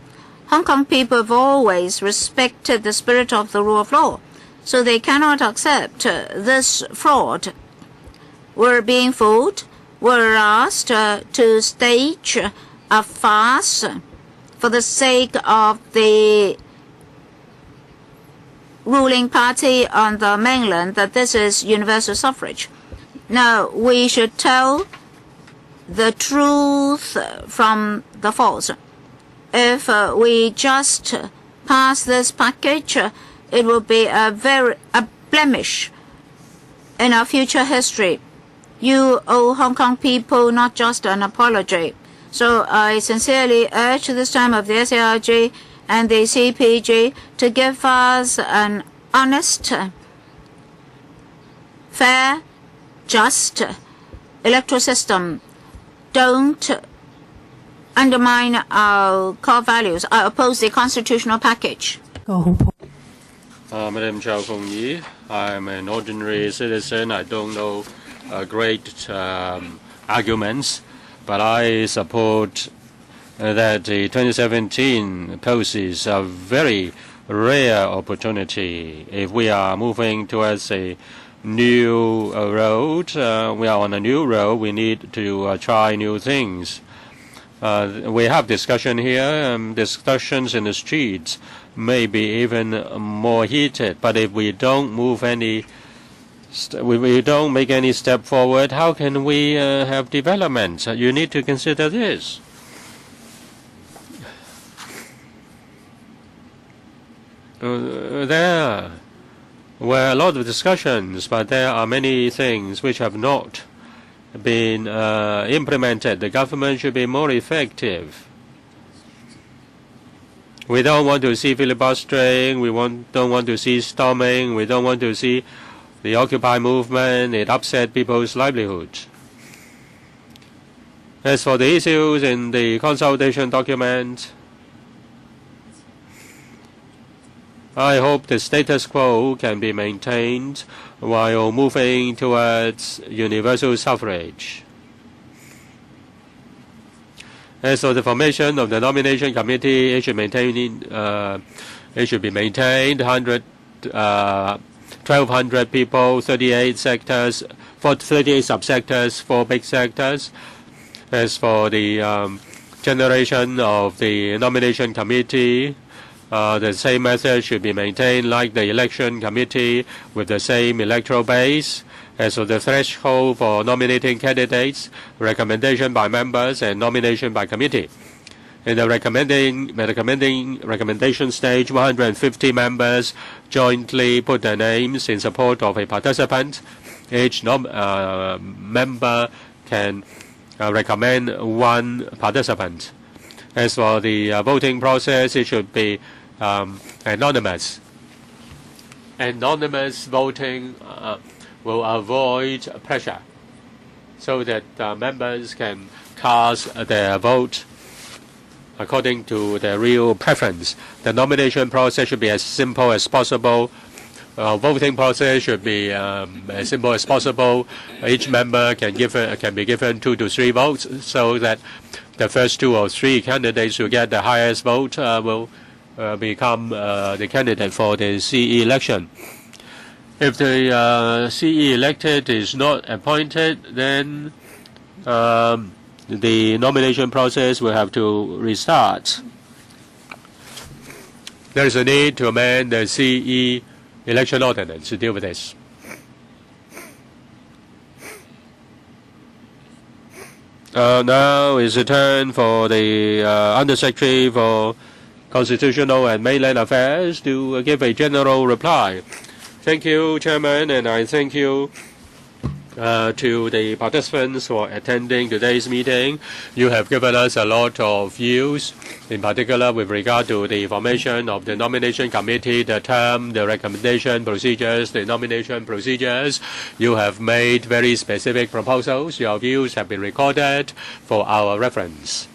Hong Kong people have always respected the spirit of the rule of law, so they cannot accept this fraud. We're being fooled. We're asked to stage a farce for the sake of the ruling party on the mainland that this is universal suffrage. Now, we should tell the truth from the false. If we just pass this package, it will be a blemish in our future history. You owe Hong Kong people not just an apology. So I sincerely urge this time of the SARG and the CPG to give us an honest, fair, just electoral system. Don't undermine our core values. I oppose the constitutional package. Madam Chow Kong Yi, I'm an ordinary citizen. I don't know great arguments, but I support that the 2017 policies are very rare opportunity. If we are moving towards a new road, we are on a new road, we need to try new things. We have discussion here, discussions in the streets may be even more heated, but if we don't move any we don't make any step forward, how can we have development? You need to consider this. There were a lot of discussions, but there are many things which have not been implemented. The government should be more effective. We don't want to see filibustering, don't want to see storming, we don't want to see the Occupy movement. It upset people's livelihoods. As for the issues in the consultation document, I hope the status quo can be maintained while moving towards universal suffrage. As for the formation of the nomination committee, it should be maintained 1,200 people, 38 sectors, 38 subsectors, 4 big sectors. As for the generation of the nomination committee, the same method should be maintained like the election committee with the same electoral base. As for the threshold for nominating candidates, recommendation by members and nomination by committee. In the recommendation stage, 150 members jointly put their names in support of a participant. Each member can recommend one participant. As for the voting process, it should be anonymous. Anonymous voting will avoid pressure so that members can cast their vote according to their real preference. The nomination process should be as simple as possible. Voting process should be as simple as possible. Each member can be given 2 to 3 votes so that the first 2 or 3 candidates who get the highest vote will become the candidate for the CE election. If the CE elected is not appointed, then the nomination process will have to restart. There is a need to amend the CE election ordinance to deal with this. Now is the turn for the Undersecretary for Constitutional and Mainland Affairs to give a general reply. Thank you, Chairman, and I thank you to the participants for attending today's meeting. You have given us a lot of views, in particular with regard to the formation of the nomination committee, the term, the recommendation procedures, the nomination procedures. You have made very specific proposals. Your views have been recorded for our reference.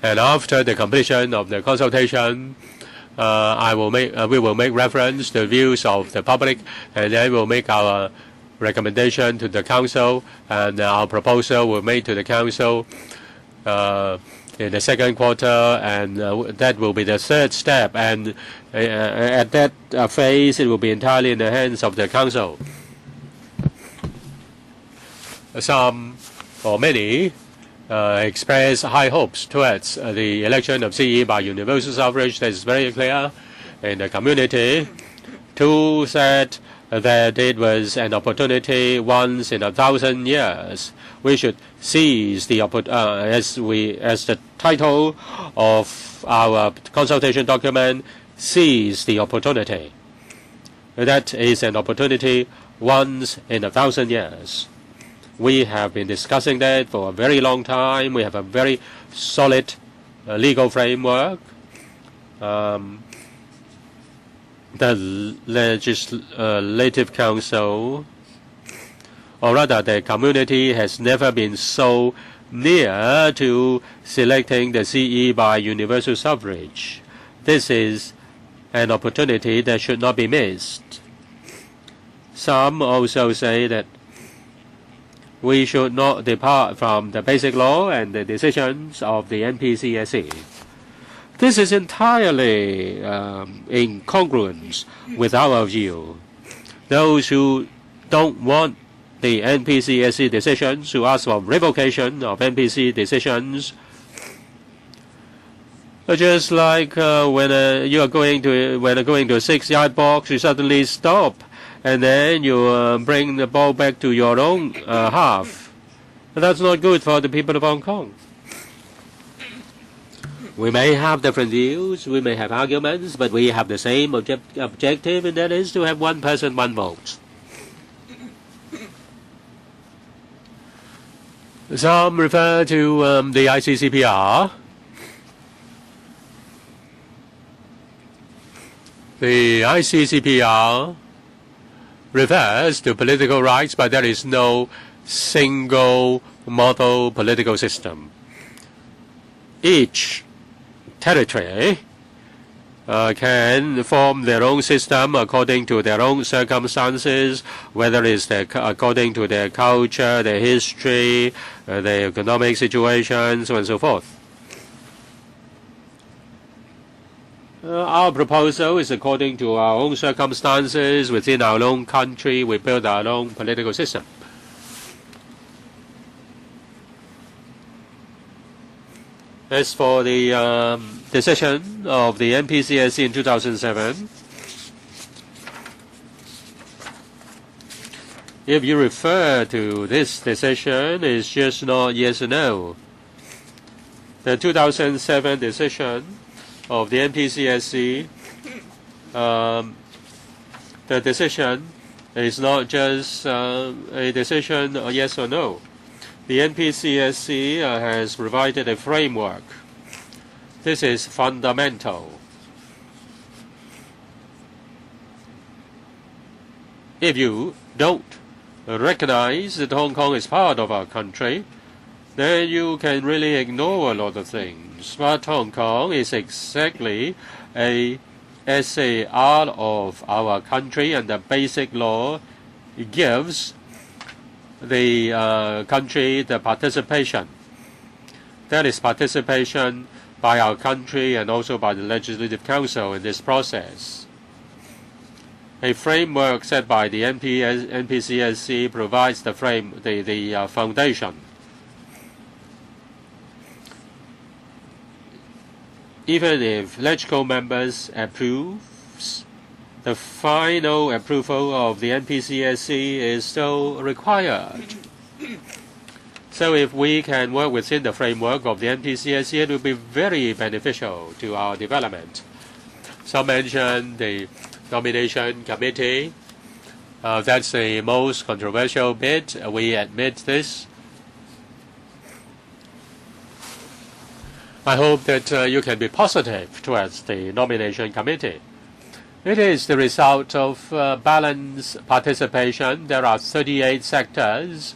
And after the completion of the consultation, we will make reference to the views of the public, and then we'll make our recommendation to the Council, and our proposal will made to the Council in the second quarter, and that will be the third step. And at that phase, it will be entirely in the hands of the Council. Some, or many, express high hopes towards the election of CE by universal suffrage. That is very clear in the community. 2 said that it was an opportunity once in 1,000 years. We should seize the as the title of our consultation document, seize the opportunity. That is an opportunity once in 1,000 years. We have been discussing that for a very long time. We have a very solid legal framework. The Legislative Council, or rather the community, has never been so near to selecting the CE by universal suffrage. This is an opportunity that should not be missed. Some also say that we should not depart from the basic law and the decisions of the NPCSE. This is entirely in congruence with our view. Those who don't want the NPCSC decisions, who ask for revocation of NPC decisions, just like when you are going to a 6-yard box, you suddenly stop, and then you bring the ball back to your own half. That's not good for the people of Hong Kong. We may have different views, we may have arguments, but we have the same objective, and that is to have one person, one vote. Some refer to the ICCPR. The ICCPR refers to political rights, but there is no single model political system. Each territory can form their own system according to their own circumstances, whether it's according to their culture, their history, their economic situation, so on and so forth. Our proposal is according to our own circumstances within our own country. We build our own political system. As for the decision of the NPCSC in 2007, if you refer to this decision, it's just not yes or no. The 2007 decision of the NPCSC, the decision is not just a decision yes or no. The NPCSC has provided a framework. This is fundamental. If you don't recognize that Hong Kong is part of our country, then you can really ignore a lot of things. But Hong Kong is exactly a SAR of our country, and the basic law gives the country the participation. That is participation by our country and also by the Legislative Council in this process. A framework set by the NPCSC provides the foundation. Even if LegCo members approves, the final approval of the NPCSC is still required. So if we can work within the framework of the NPCSC, it will be very beneficial to our development. Some mentioned the nomination committee. That's the most controversial bit. We admit this. I hope that you can be positive towards the nomination committee. It is the result of balanced participation. There are 38 sectors.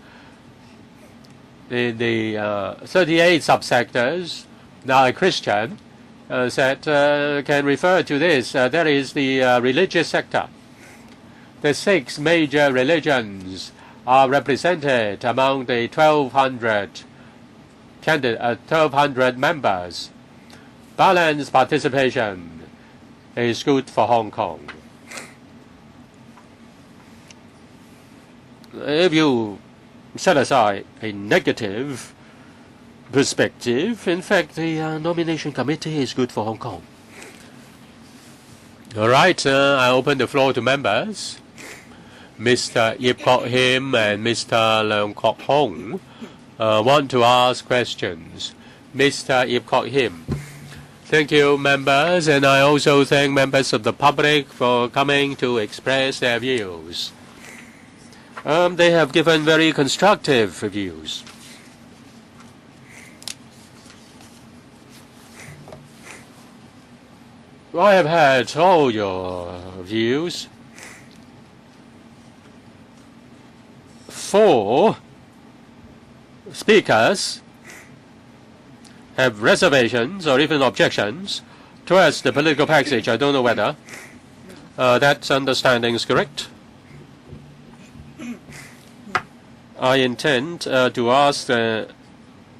In the 38 subsectors, now a Christian said can refer to this. There is the religious sector. The 6 major religions are represented among the 1,200 members. Balanced participation is good for Hong Kong. If you set aside a negative perspective, in fact, the nomination committee is good for Hong Kong. All right, I open the floor to members. Mr. Yip Kok Him and Mr. Leung Kok Hong want to ask questions. Mr. Yip Kok Him. Thank you, members, and I also thank members of the public for coming to express their views. They have given very constructive views. I have heard all your views. 4 speakers have reservations or even objections towards the political package. I don't know whether that understanding is correct. I intend to ask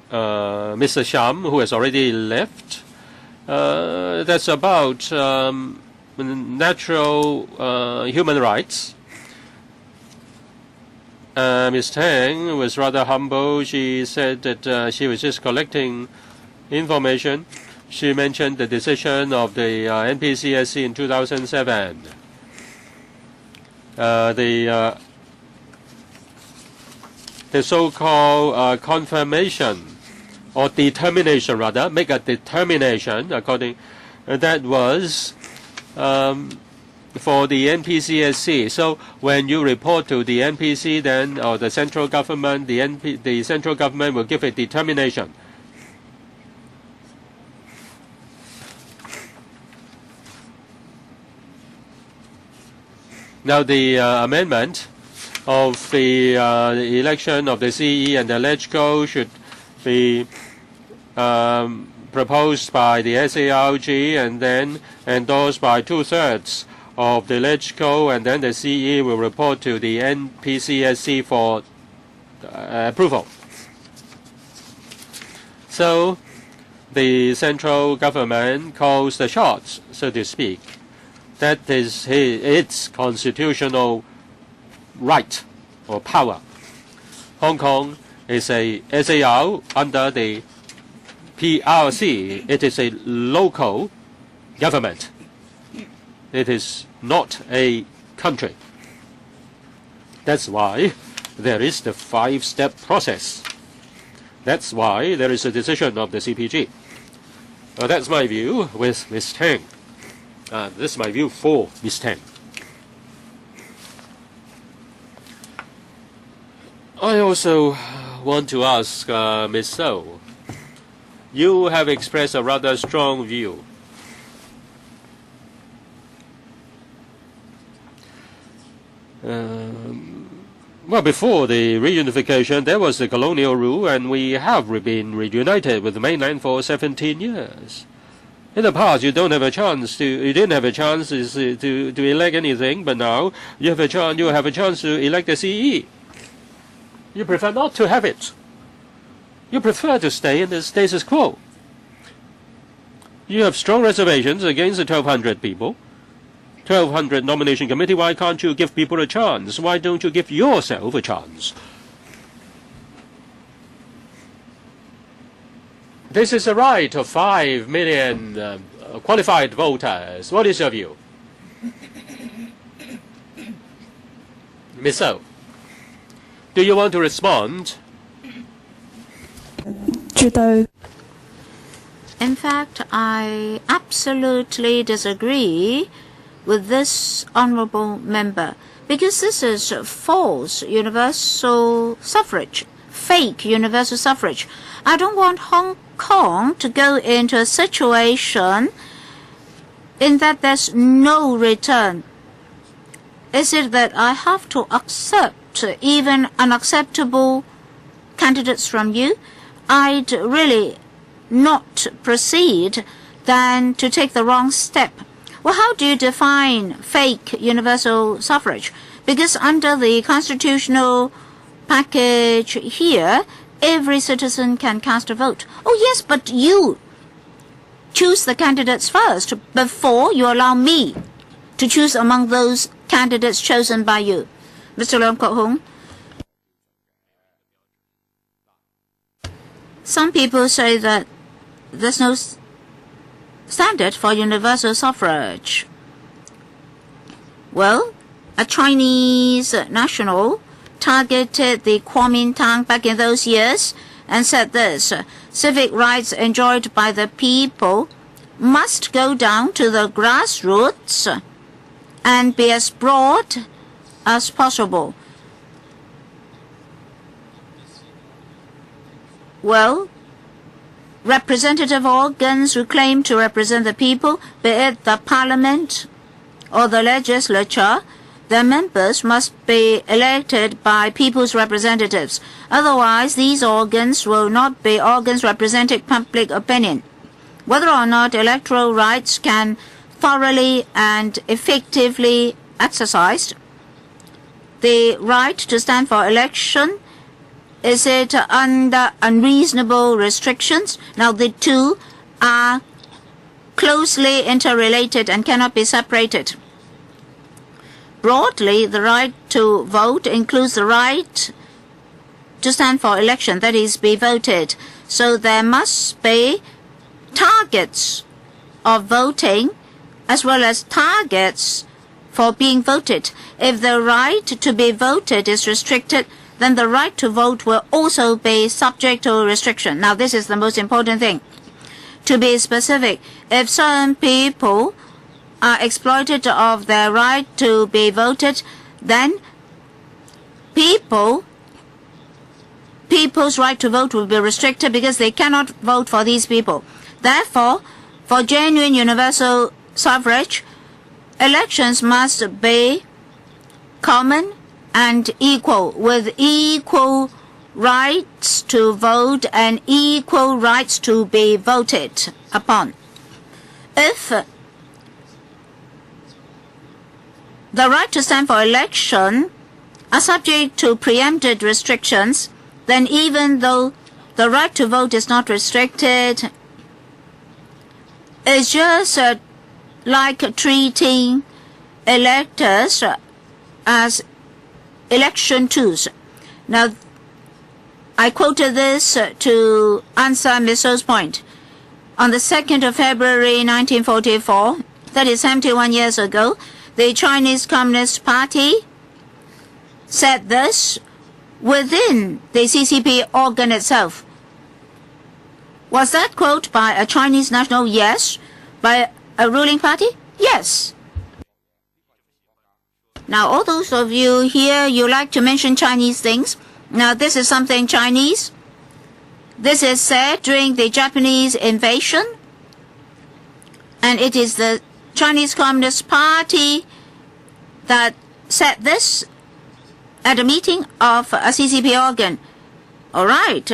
Mr. Sham, who has already left, that's about natural human rights. Ms. Tang was rather humble. She said that she was just collecting information. She mentioned the decision of the NPCSC in 2007. The so-called confirmation or determination, rather, make a determination according that was for the NPCSC. So when you report to the NPC, then or the central government, the central government will give a determination. Now the amendment of the election of the CE and the LegCo should be proposed by the SARG and then endorsed by 2/3 of the LegCo, and then the CE will report to the NPCSC for approval. So the central government calls the shots, so to speak. That is its constitutional right or power. Hong Kong is a SAR under the PRC. It is a local government. It is not a country. That's why there is the 5-step process. That's why there is a decision of the CPG. That's my view with Ms. Tang. This is my view for Ms. Tang. I also want to ask Ms. So, you have expressed a rather strong view. Well, before the reunification, there was the colonial rule, and we have been reunited with the mainland for 17 years. In the past, you didn't have a chance to elect anything, but now you have a chance to elect the CE. You prefer not to have it. You prefer to stay in the status quo. You have strong reservations against the 1,200 people. 1,200 nomination committee. Why can't you give people a chance? Why don't you give yourself a chance? This is the right of 5 million qualified voters. What is your view? Ms. So, do you want to respond? In fact, I absolutely disagree with this honourable member, because this is false universal suffrage, fake universal suffrage. I don't want Hong Kong to go into a situation in that there's no return. Is it that I have to accept even unacceptable candidates from you? I'd really not proceed than to take the wrong step. Well, how do you define fake universal suffrage? Because under the constitutional package here, every citizen can cast a vote. Oh yes, but you choose the candidates first before you allow me to choose among those candidates chosen by you. Mr. Leung Kok-hung. Some people say that there's no standard for universal suffrage. Well, a Chinese national targeted the Kuomintang back in those years and said this: civic rights enjoyed by the people must go down to the grassroots and be as broad as possible. Well, representative organs who claim to represent the people, be it the parliament or the legislature, their members must be elected by people's representatives. Otherwise, these organs will not be organs representing public opinion. Whether or not electoral rights can thoroughly and effectively exercised, the right to stand for election, is it under unreasonable restrictions? Now, the two are closely interrelated and cannot be separated. Broadly, the right to vote includes the right to stand for election, that is, be voted. So there must be targets of voting as well as targets for being voted. If the right to be voted is restricted, then the right to vote will also be subject to restriction. Now, this is the most important thing. To be specific, if some people are exploited of their right to be voted, then people's right to vote will be restricted because they cannot vote for these people. Therefore, for genuine universal suffrage, elections must be common and equal, with equal rights to vote and equal rights to be voted upon. If the right to stand for election are subject to preempted restrictions, then even though the right to vote is not restricted, it's just like treating electors as election tools. Now, I quoted this to answer Ms. So's point. On the 2nd of February 1944, that is 71 years ago, the Chinese Communist Party said this within the CCP organ itself. Was that quote by a Chinese national? Yes. By a ruling party? Yes. Now, all those of you here, you like to mention Chinese things. Now, this is something Chinese. This is said during the Japanese invasion. And it is the Chinese Communist Party that said this at a meeting of a CCP organ. All right,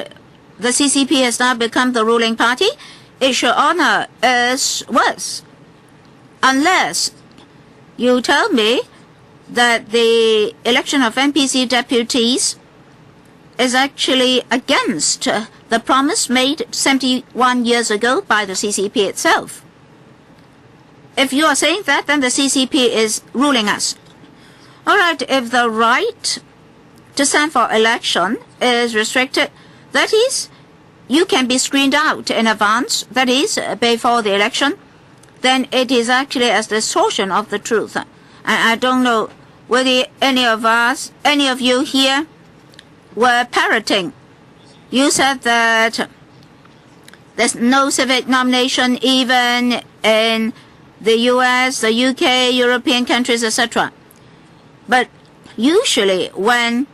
the CCP has now become the ruling party. It should honor its words. Unless you tell me that the election of NPC deputies is actually against the promise made 71 years ago by the CCP itself. If you are saying that, then the CCP is ruling us. All right, if the right to stand for election is restricted, that is, you can be screened out in advance, that is, before the election, then it is actually a distortion of the truth. And I don't know whether any of you here were parroting. You said that there's no civic nomination even in the US, the UK, European countries, etc. But usually when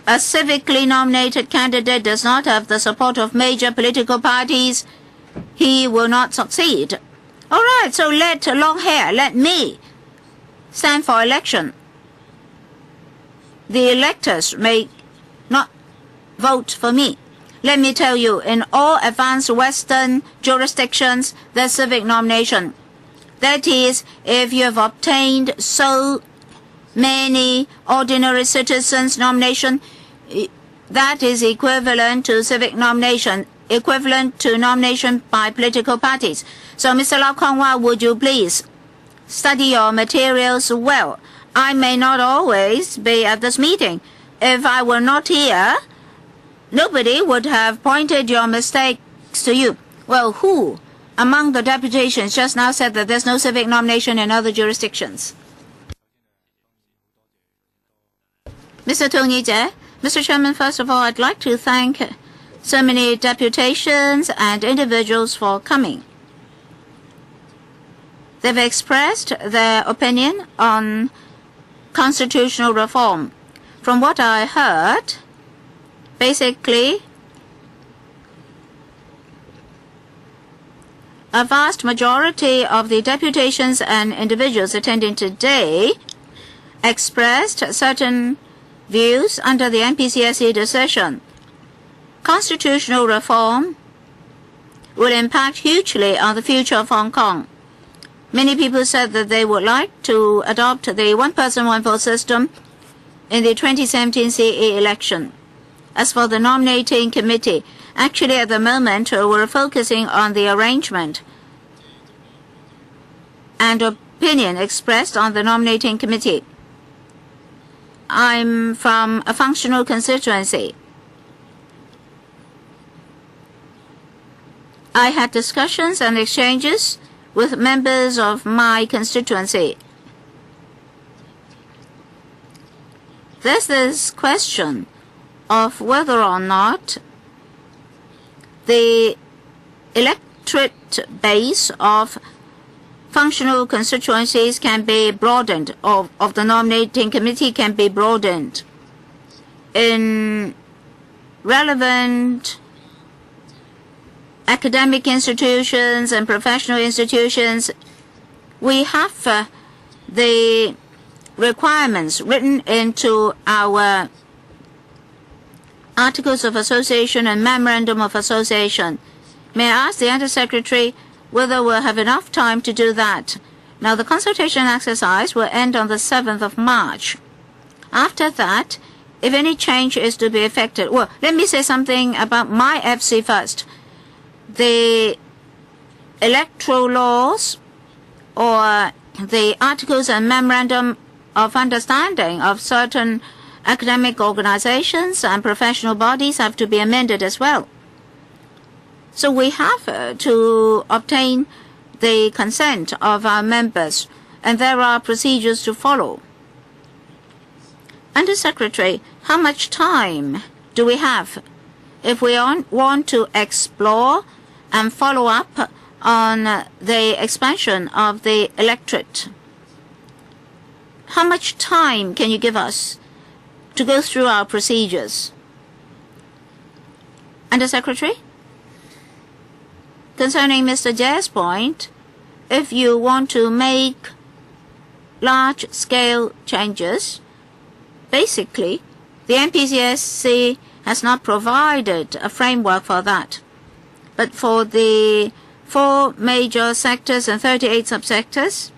a civically nominated candidate does not have the support of major political parties, he will not succeed. All right, so let me stand for election. The electors may not vote for me. Let me tell you, in all advanced Western jurisdictions, there's civic nomination. That is, if you have obtained so many ordinary citizens' nomination, that is equivalent to civic nomination, equivalent to nomination by political parties. So, Mr. Lau Kong-wah, would you please study your materials well? I may not always be at this meeting. If I were not here, nobody would have pointed your mistakes to you. Well, who among the deputations just now said that there's no civic nomination in other jurisdictions? Mr. Tony Jie. Mr. Chairman, first of all, I'd like to thank so many deputations and individuals for coming. They've expressed their opinion on constitutional reform. From what I heard, basically, a vast majority of the deputations and individuals attending today expressed certain views under the NPCSE decision. Constitutional reform will impact hugely on the future of Hong Kong. Many people said that they would like to adopt the one-person, one-vote system in the 2017 CE election. As for the nominating committee, actually at the moment we're focusing on the arrangement. and opinion expressed on the nominating committee. I'm from a functional constituency. I had discussions and exchanges with members of my constituency. There's this question of whether or not the electorate base of functional constituencies can be broadened, or of the nominating committee can be broadened. In relevant academic institutions and professional institutions, we have the requirements written into our Articles of Association and Memorandum of Association. May I ask the Under-Secretary whether we'll have enough time to do that? Now, the consultation exercise will end on the 7th of March. After that, if any change is to be effected, well, let me say something about my FC first. The electoral laws or the Articles and Memorandum of Understanding of certain academic organizations and professional bodies have to be amended as well. So we have to obtain the consent of our members, and there are procedures to follow. Under-Secretary, how much time do we have if we want to explore and follow up on the expansion of the electorate? How much time can you give us to go through our procedures? Under-Secretary? Concerning Mr. Jay's point, if you want to make large-scale changes, basically, the NPCSC has not provided a framework for that. But for the 4 major sectors and 38 subsectors,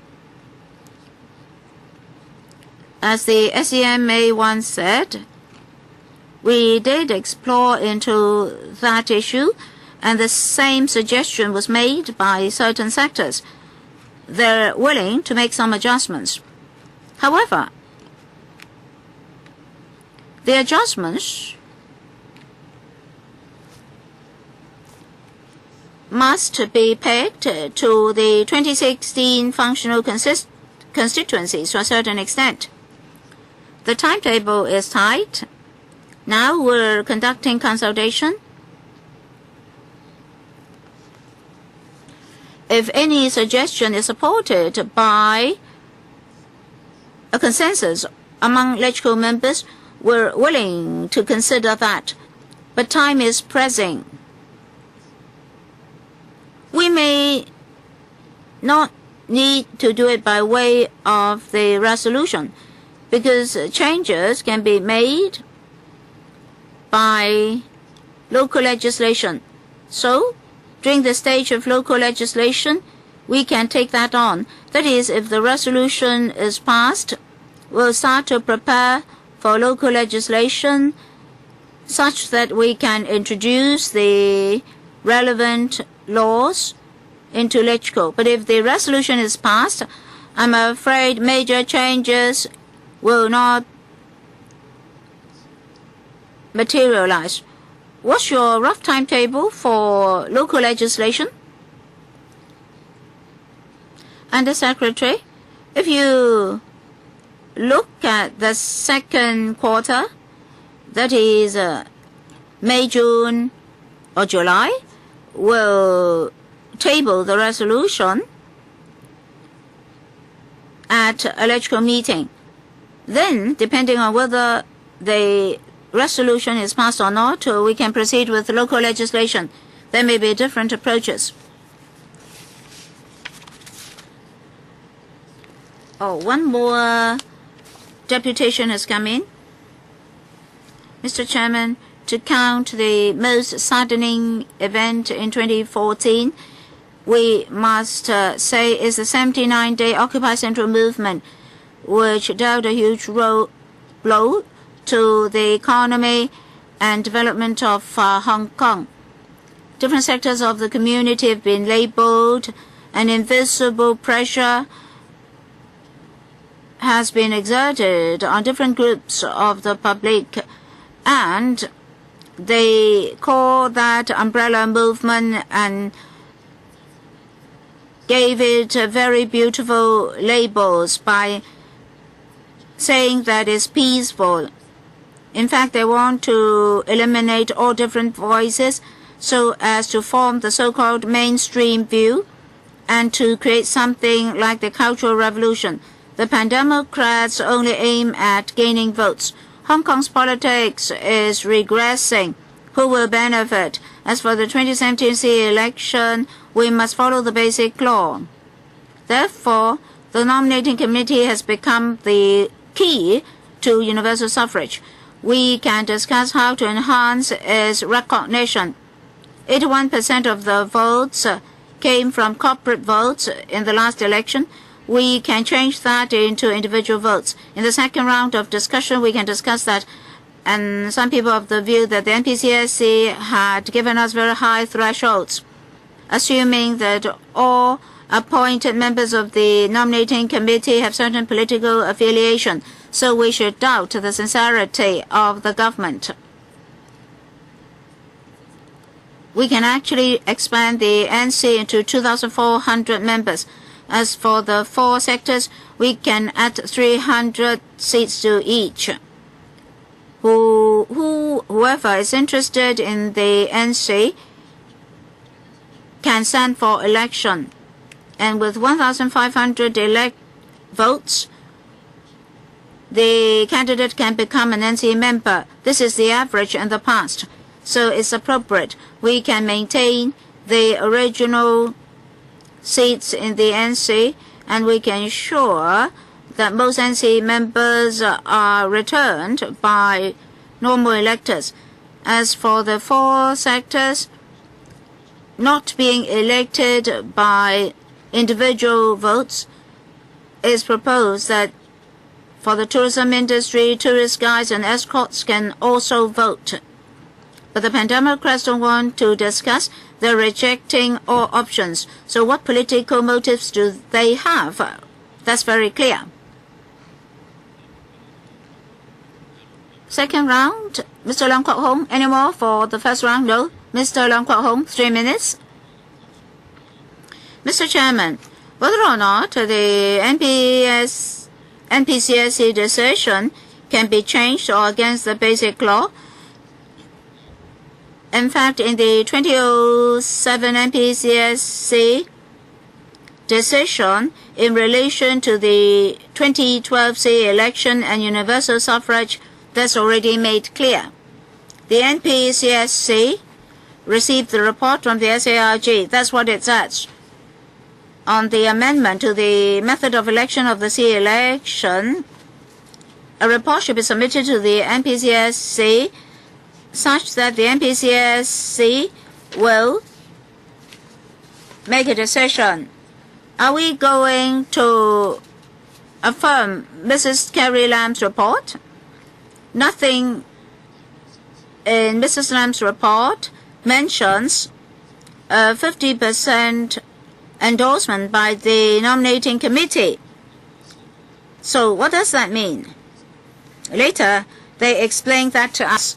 as the SEMA once said, we did explore into that issue, and the same suggestion was made by certain sectors. They're willing to make some adjustments. However, the adjustments must be pegged to the 2016 functional constituencies to a certain extent. The timetable is tight. Now we're conducting consultation. If any suggestion is supported by a consensus among LegCo members, we're willing to consider that. But time is pressing. We may not need to do it by way of the resolution, because changes can be made by local legislation. So, during the stage of local legislation, we can take that on. That is, if the resolution is passed, we'll start to prepare for local legislation such that we can introduce the relevant laws into LegCo. But if the resolution is passed, I'm afraid major changes will not materialize. What's your rough timetable for local legislation? Under-Secretary, if you look at the second quarter, that is May, June, or July, we'll table the resolution at a LegCo meeting. Then, depending on whether the resolution is passed or not, we can proceed with local legislation. There may be different approaches. Oh, one more deputation has come in. Mr. Chairman, to count the most saddening event in 2014, we must say is the 79-day Occupy Central movement, which dealt a huge blow to the economy and development of Hong Kong. Different sectors of the community have been labeled An invisible pressure has been exerted on different groups of the public, and they call that umbrella movement and gave it very beautiful labels by saying that it's peaceful. In fact, they want to eliminate all different voices so as to form the so-called mainstream view and to create something like the Cultural Revolution. The Pan-Democrats only aim at gaining votes. Hong Kong's politics is regressing. Who will benefit? As for the 2017 CA election, we must follow the basic law. Therefore, the nominating committee has become the key to universal suffrage. We can discuss how to enhance its recognition. 81% of the votes came from corporate votes in the last election. We can change that into individual votes. In the second round of discussion, we can discuss that. And some people of the view that the NPCSC had given us very high thresholds, assuming that all appointed members of the nominating committee have certain political affiliation. So we should doubt the sincerity of the government. We can actually expand the NC into 2,400 members. As for the 4 sectors, we can add 300 seats to each. Whoever is interested in the NC can stand for election. And with 1,500 votes, the candidate can become an NC member. This is the average in the past, so it's appropriate. We can maintain the original seats in the NC, and we can ensure that most NC members are returned by normal electors. As for the 4 sectors not being elected by individual votes, it is proposed that for the tourism industry, tourist guides and escorts can also vote. But the Pan-Democrats don't want to discuss. They're rejecting all options. So what political motives do they have? That's very clear. Second round, Mr. Leung Kwok Hong. Any more for the first round? No. Mr. Leung Kwok Hong, 3 minutes. Mr. Chairman, whether or not the NPCSC decision can be changed or against the basic law, in fact, in the 2007 NPCSC decision in relation to the 2012 CA election and universal suffrage, that's already made clear. The NPCSC received the report from the SARG. That's what it says. On the amendment to the method of election of the CA election, a report should be submitted to the NPCSC such that the NPCSC will make a decision. Are we going to affirm Mrs. Carrie Lam's report? Nothing in Mrs. Lam's report mentions a 50% endorsement by the nominating committee. So what does that mean? Later, they explained that to us.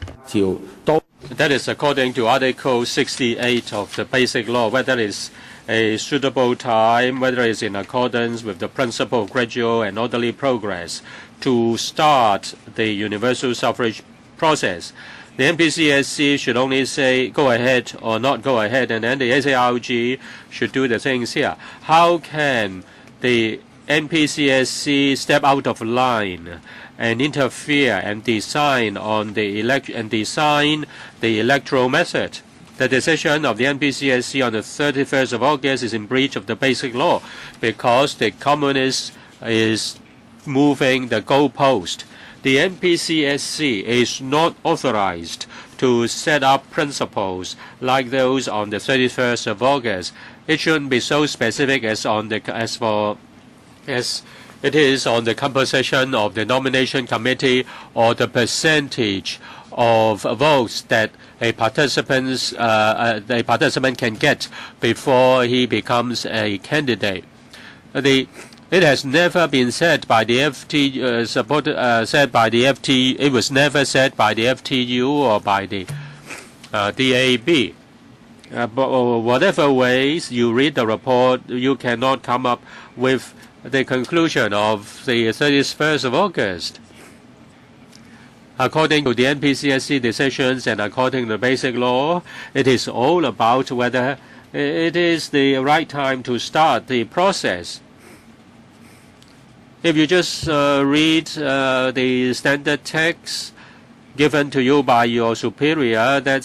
That is according to Article 68 of the Basic Law, whether it's a suitable time, whether it's in accordance with the principle of gradual and orderly progress to start the universal suffrage process. The NPCSC should only say go ahead or not go ahead, and then the SARG should do the things here. How can the NPCSC step out of line and interfere and design on the electoral method? The decision of the NPCSC on the 31st of August is in breach of the Basic Law because the Communists is moving the goalpost. The NPCSC is not authorized to set up principles like those on the 31st of August. It shouldn't be so specific as it is on the composition of the nomination committee or the percentage of votes that a participant can get before he becomes a candidate. It has never been said by the It was never said by the FTU or by the DAB. But whatever ways you read the report, you cannot come up with the conclusion of the 31st of August. According to the NPCSC decisions and according to the basic law, it is all about whether it is the right time to start the process. If you just read the standard text given to you by your superior, they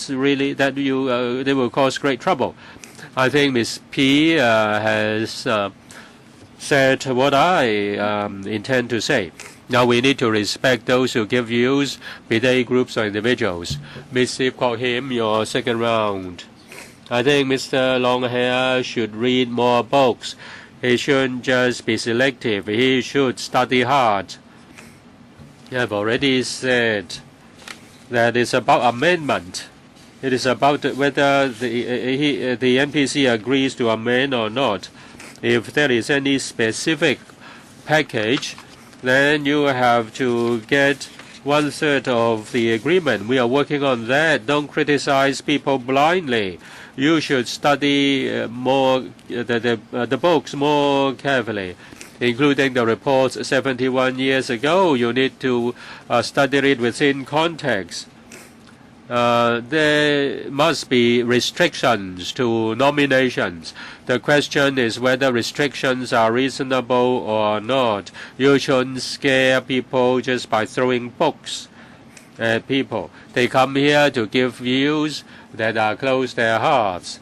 will cause great trouble. I think Ms. P has said what I intend to say. Now we need to respect those who give views, be they groups or individuals. Ms. Kwok Him, your second round. I think Mr. Longhair should read more books. He shouldn't just be selective. He should study hard. I have already said that it's about amendment. It is about whether the NPC agrees to amend or not. If there is any specific package, then you have to get 1/3 of the agreement. We are working on that. Don't criticize people blindly. You should study more the books more carefully, including the reports 71 years ago. You need to study it within context. There must be restrictions to nominations. The question is whether restrictions are reasonable or not. You shouldn't scare people just by throwing books at people. They come here to give views that are close to their hearts.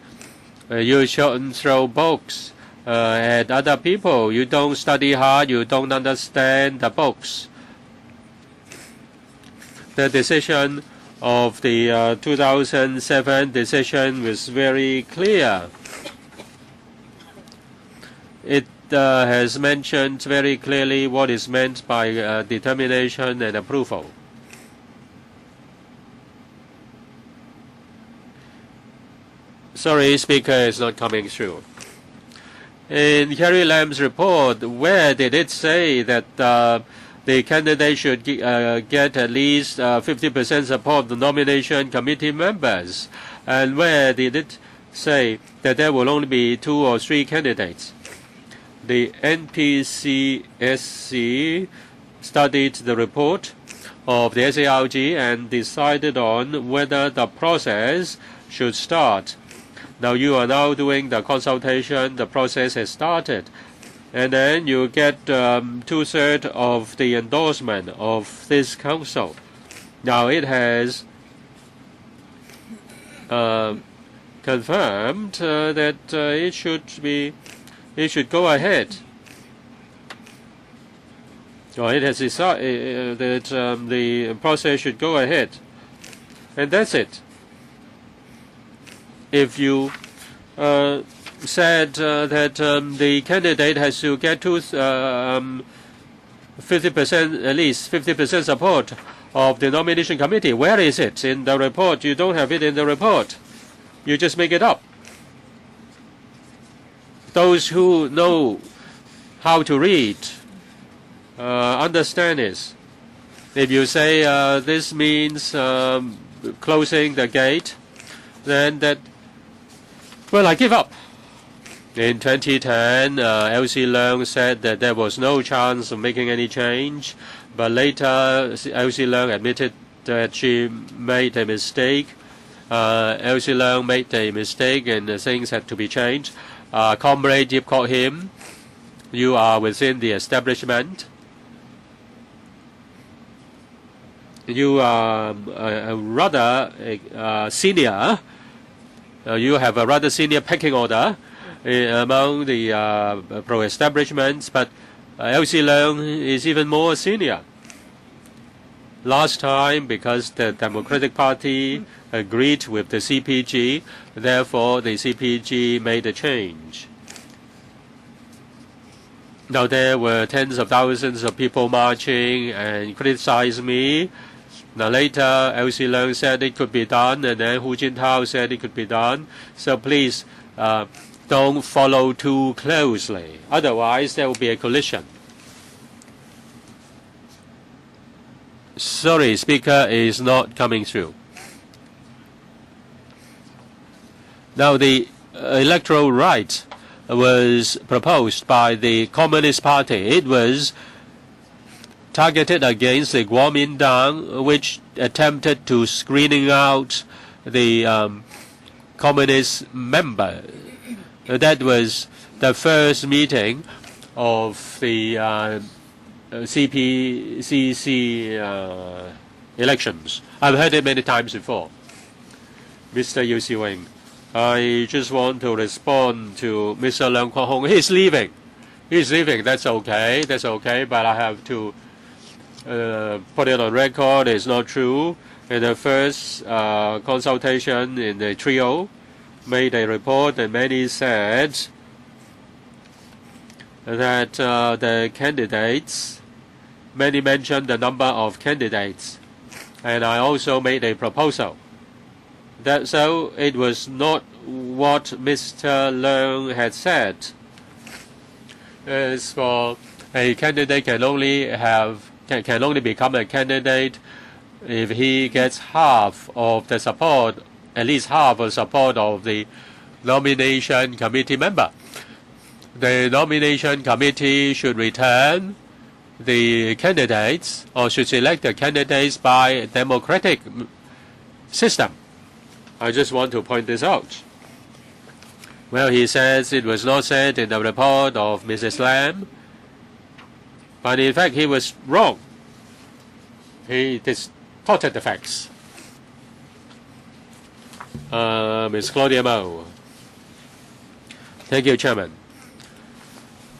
You shouldn't throw books at other people. You don't study hard, you don't understand the books. The decision of the 2007 decision was very clear. It has mentioned very clearly what is meant by determination and approval. Sorry, speaker is not coming through. In Carrie Lam's report, where did it say that the candidate should get at least 50% support of the nomination committee members? And where did it say that there will only be 2 or 3 candidates? The NPCSC studied the report of the SARG and decided on whether the process should start. Now you are now doing the consultation, the process has started. And then you get 2/3 of the endorsement of this council. Now it has confirmed that it should go ahead. Or it has decided that the process should go ahead. And that's it. If you said that the candidate has to get 50%, at least 50% support of the nomination committee, where is it in the report? You don't have it in the report. You just make it up. Those who know how to read understand this. If you say this means closing the gate, then that, well, I give up. In 2010, Elsie Leung said that there was no chance of making any change, but later Elsie Leung admitted that she made a mistake. Elsie Leung made a mistake and things had to be changed. Comrade Yip Kok Him, you are within the establishment. You are rather senior. You have a rather senior pecking order among the pro-establishments, but Elsie Leung is even more senior. Last time, because the Democratic Party agreed with the CPG, therefore the CPG made a change. Now there were tens of thousands of people marching and criticized me Now later, Elsie Leung said it could be done, and then Hu Jintao said it could be done. So please don't follow too closely. Otherwise, there will be a collision. Sorry, speaker is not coming through. Now the electoral right was proposed by the Communist Party. It was targeted against the Kuomintang, which attempted to screening out the communist member. That was the first meeting of the CPCC elections. I've heard it many times before. Mr. Yu Si-wing, I just want to respond to Mr. Leung Kwok-hong. He's leaving. He's leaving. That's okay. That's okay. But I have to put it on record. It's not true. In the first consultation in the trio, made a report, and many said that the candidates, many mentioned the number of candidates, and I also made a proposal. That so it was not what Mr. Leung had said. As for a candidate can only become a candidate if he gets half of the support, at least half of the support of the nomination committee member. The nomination committee should return the candidates or should select the candidates by democratic system. I just want to point this out. Well, he says it was not said in the report of Mrs. Lam, but in fact he was wrong. He distorted the facts. Ms. Claudia Mo. Thank you, Chairman.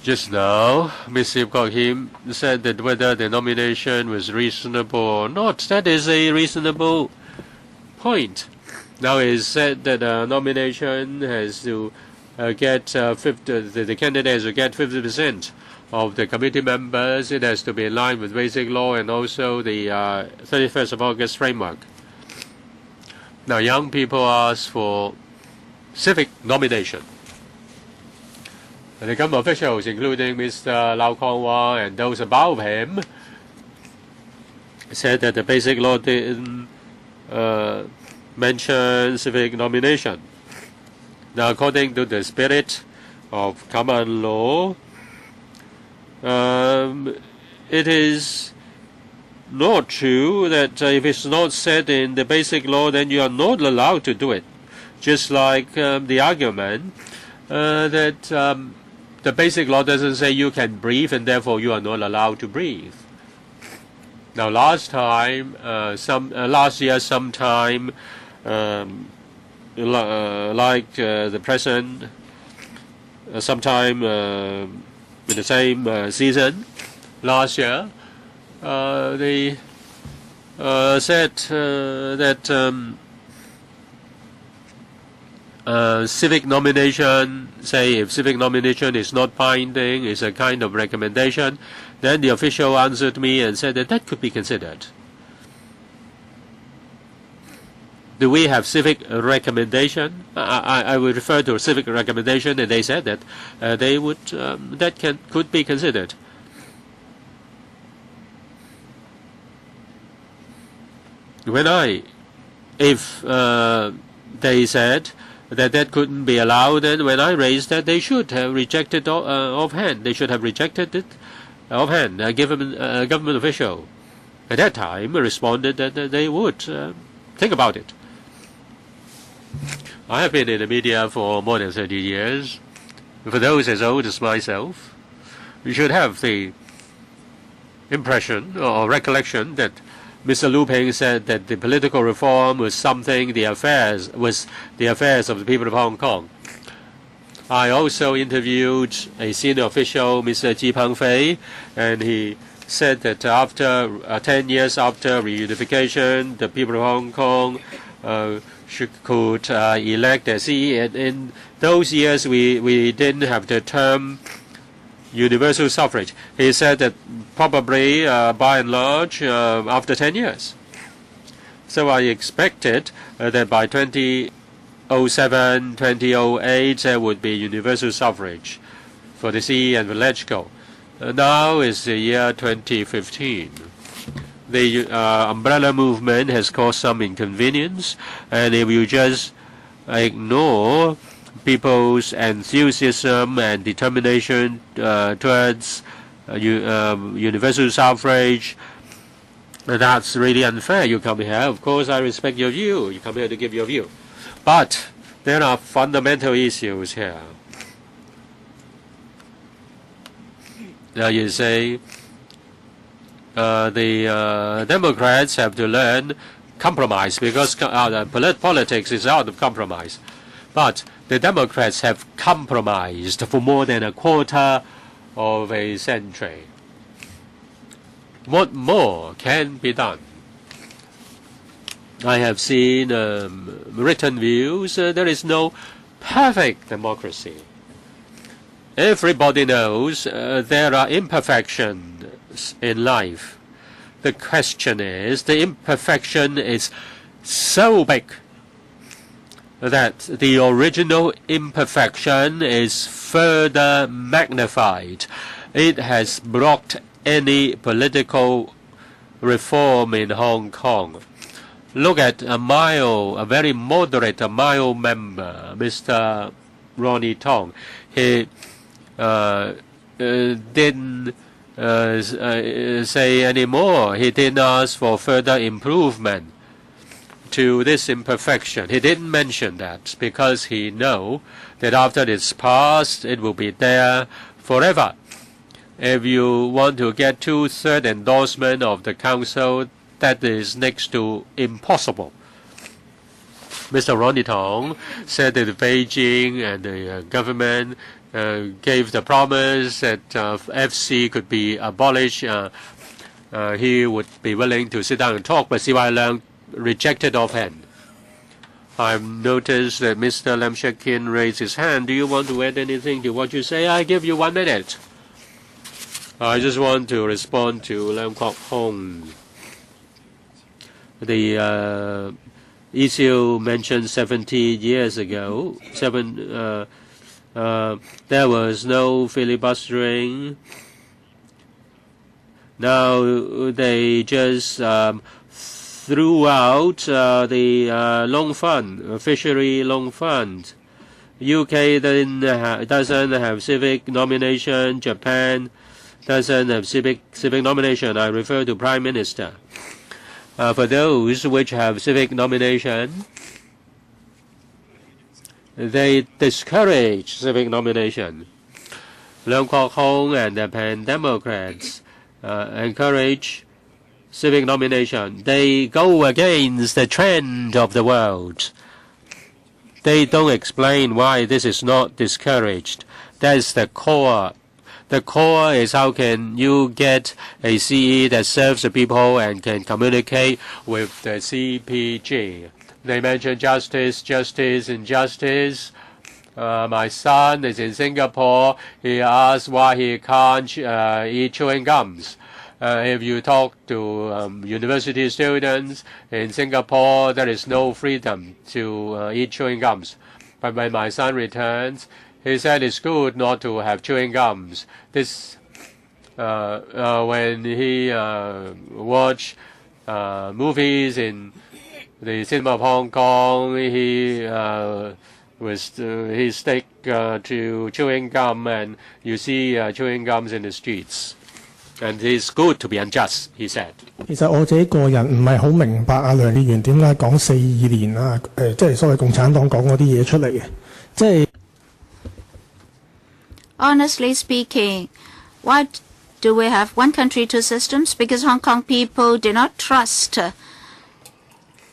Just now, Ms. Ip Kok Him said that whether the nomination was reasonable or not, that is a reasonable point. Now it's said that a nomination has to get the candidate has to get 50% of the committee members. It has to be in line with basic law and also the 31st of August framework. Now young people ask for civic nomination. And the government officials, including Mr. Lau Kong-wah and those above him, said that the basic law didn't mention civic nomination. Now, according to the spirit of common law, it is not true that if it's not said in the basic law, then you are not allowed to do it. Just like the argument that the basic law doesn't say you can breathe and therefore you are not allowed to breathe. Now, last year sometime, like the present, sometime in the same season, last year, they said that civic nomination, say if civic nomination is not binding, is a kind of recommendation, then the official answered me and said that that could be considered. Do we have civic recommendation? I would refer to a civic recommendation, and they said that they would that could be considered. If they said that couldn't be allowed, and when I raised that, they should have rejected offhand. They should have rejected it offhand. A government official at that time responded that they would think about it. I have been in the media for more than 30 years. For those as old as myself, you should have the impression or recollection that Mr. Lu Ping said that the political reform was something the affairs of the people of Hong Kong. I also interviewed a senior official, Mr. Ji Pengfei, and he said that after 10 years after reunification, the people of Hong Kong could elect a CE. And in those years, we didn't have the term Universal Suffrage. He said that probably, by and large, after 10 years. So I expected that by 2007, 2008, there would be universal suffrage for the CE and the LegCo. Now is the year 2015. The umbrella movement has caused some inconvenience, and if you just ignore people's enthusiasm and determination towards universal suffrage, that's really unfair. You come here, of course I respect your view. You come here to give your view. But there are fundamental issues here. Now you say the Democrats have to learn compromise because politics is out of compromise. But the Democrats have compromised for more than a quarter of a century. What more can be done? I have seen written views. There is no perfect democracy. Everybody knows there are imperfections in life. The question is, the imperfection is so big that the original imperfection is further magnified. It has blocked any political reform in Hong Kong. Look at a very moderate, mild member, Mr. Ronnie Tong. He didn't say any more. He didn't ask for further improvement to this imperfection. He didn't mention that because he knows that after it's passed, it will be there forever. If you want to get 2/3 endorsement of the council, that is next to impossible. Mr. Ronnie Tong said that Beijing and the government gave the promise that FC could be abolished. He would be willing to sit down and talk, but CY Leung rejected offhand. I've noticed that Mr. Lam Shekin raised his hand. Do you want to add anything to what you say? I give you 1 minute. I just want to respond to Lam Kok Hong. The issue mentioned 70 years ago. There was no filibustering. Now they just threw out the loan fund, fishery loan fund. UK doesn't have civic nomination. Japan doesn't have civic nomination. I refer to Prime Minister. For those which have civic nomination, they discourage civic nomination. Leung Kok Hong and the Pan Democrats encourage civic nomination. They go against the trend of the world. They don't explain why this is not discouraged. That's the core. The core is how can you get a CE that serves the people and can communicate with the CPG. They mention justice, injustice. My son is in Singapore. He asked why he can't eat chewing gums. If you talk to university students in Singapore, there is no freedom to eat chewing gums. But when my son returns, he said it's good not to have chewing gums. This when he watched movies in the cinema of Hong Kong, he stick to chewing gum, and you see chewing gums in the streets. And it's good to be unjust, he said. 其實我自己個人唔係好明白阿梁議員點解講42年啊，即係所謂共產黨講嗰啲嘢出嚟嘅，即係。Honestly speaking, why do we have one country, two systems? Because Hong Kong people did not trust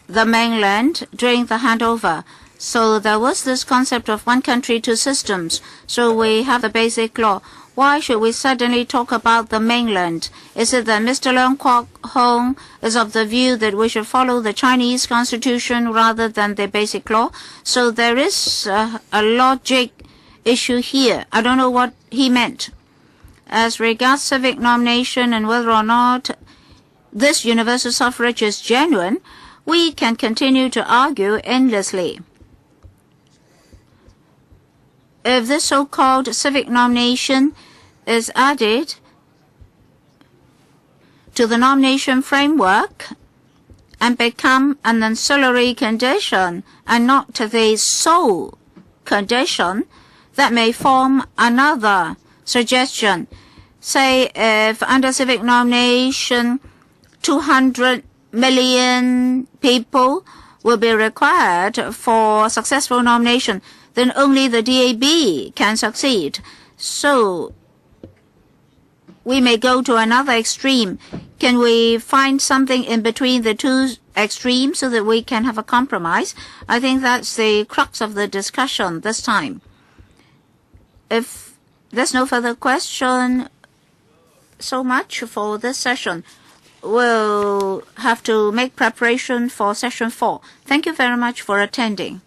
the mainland during the handover. So there was this concept of one country, two systems. So we have the basic law. Why should we suddenly talk about the mainland? Is it that Mr. Leung Kok Hong is of the view that we should follow the Chinese constitution rather than the basic law? So there is a logic issue here. I don't know what he meant. As regards civic nomination and whether or not this universal suffrage is genuine, we can continue to argue endlessly. If this so-called civic nomination is added to the nomination framework and become an ancillary condition and not the sole condition, that may form another suggestion. Say if under civic nomination 200 million people will be required for successful nomination, then only the DAB can succeed. So we may go to another extreme. Can we find something in between the two extremes so that we can have a compromise? I think that's the crux of the discussion this time. If there's no further question, so much for this session. We'll have to make preparation for session 4. Thank you very much for attending.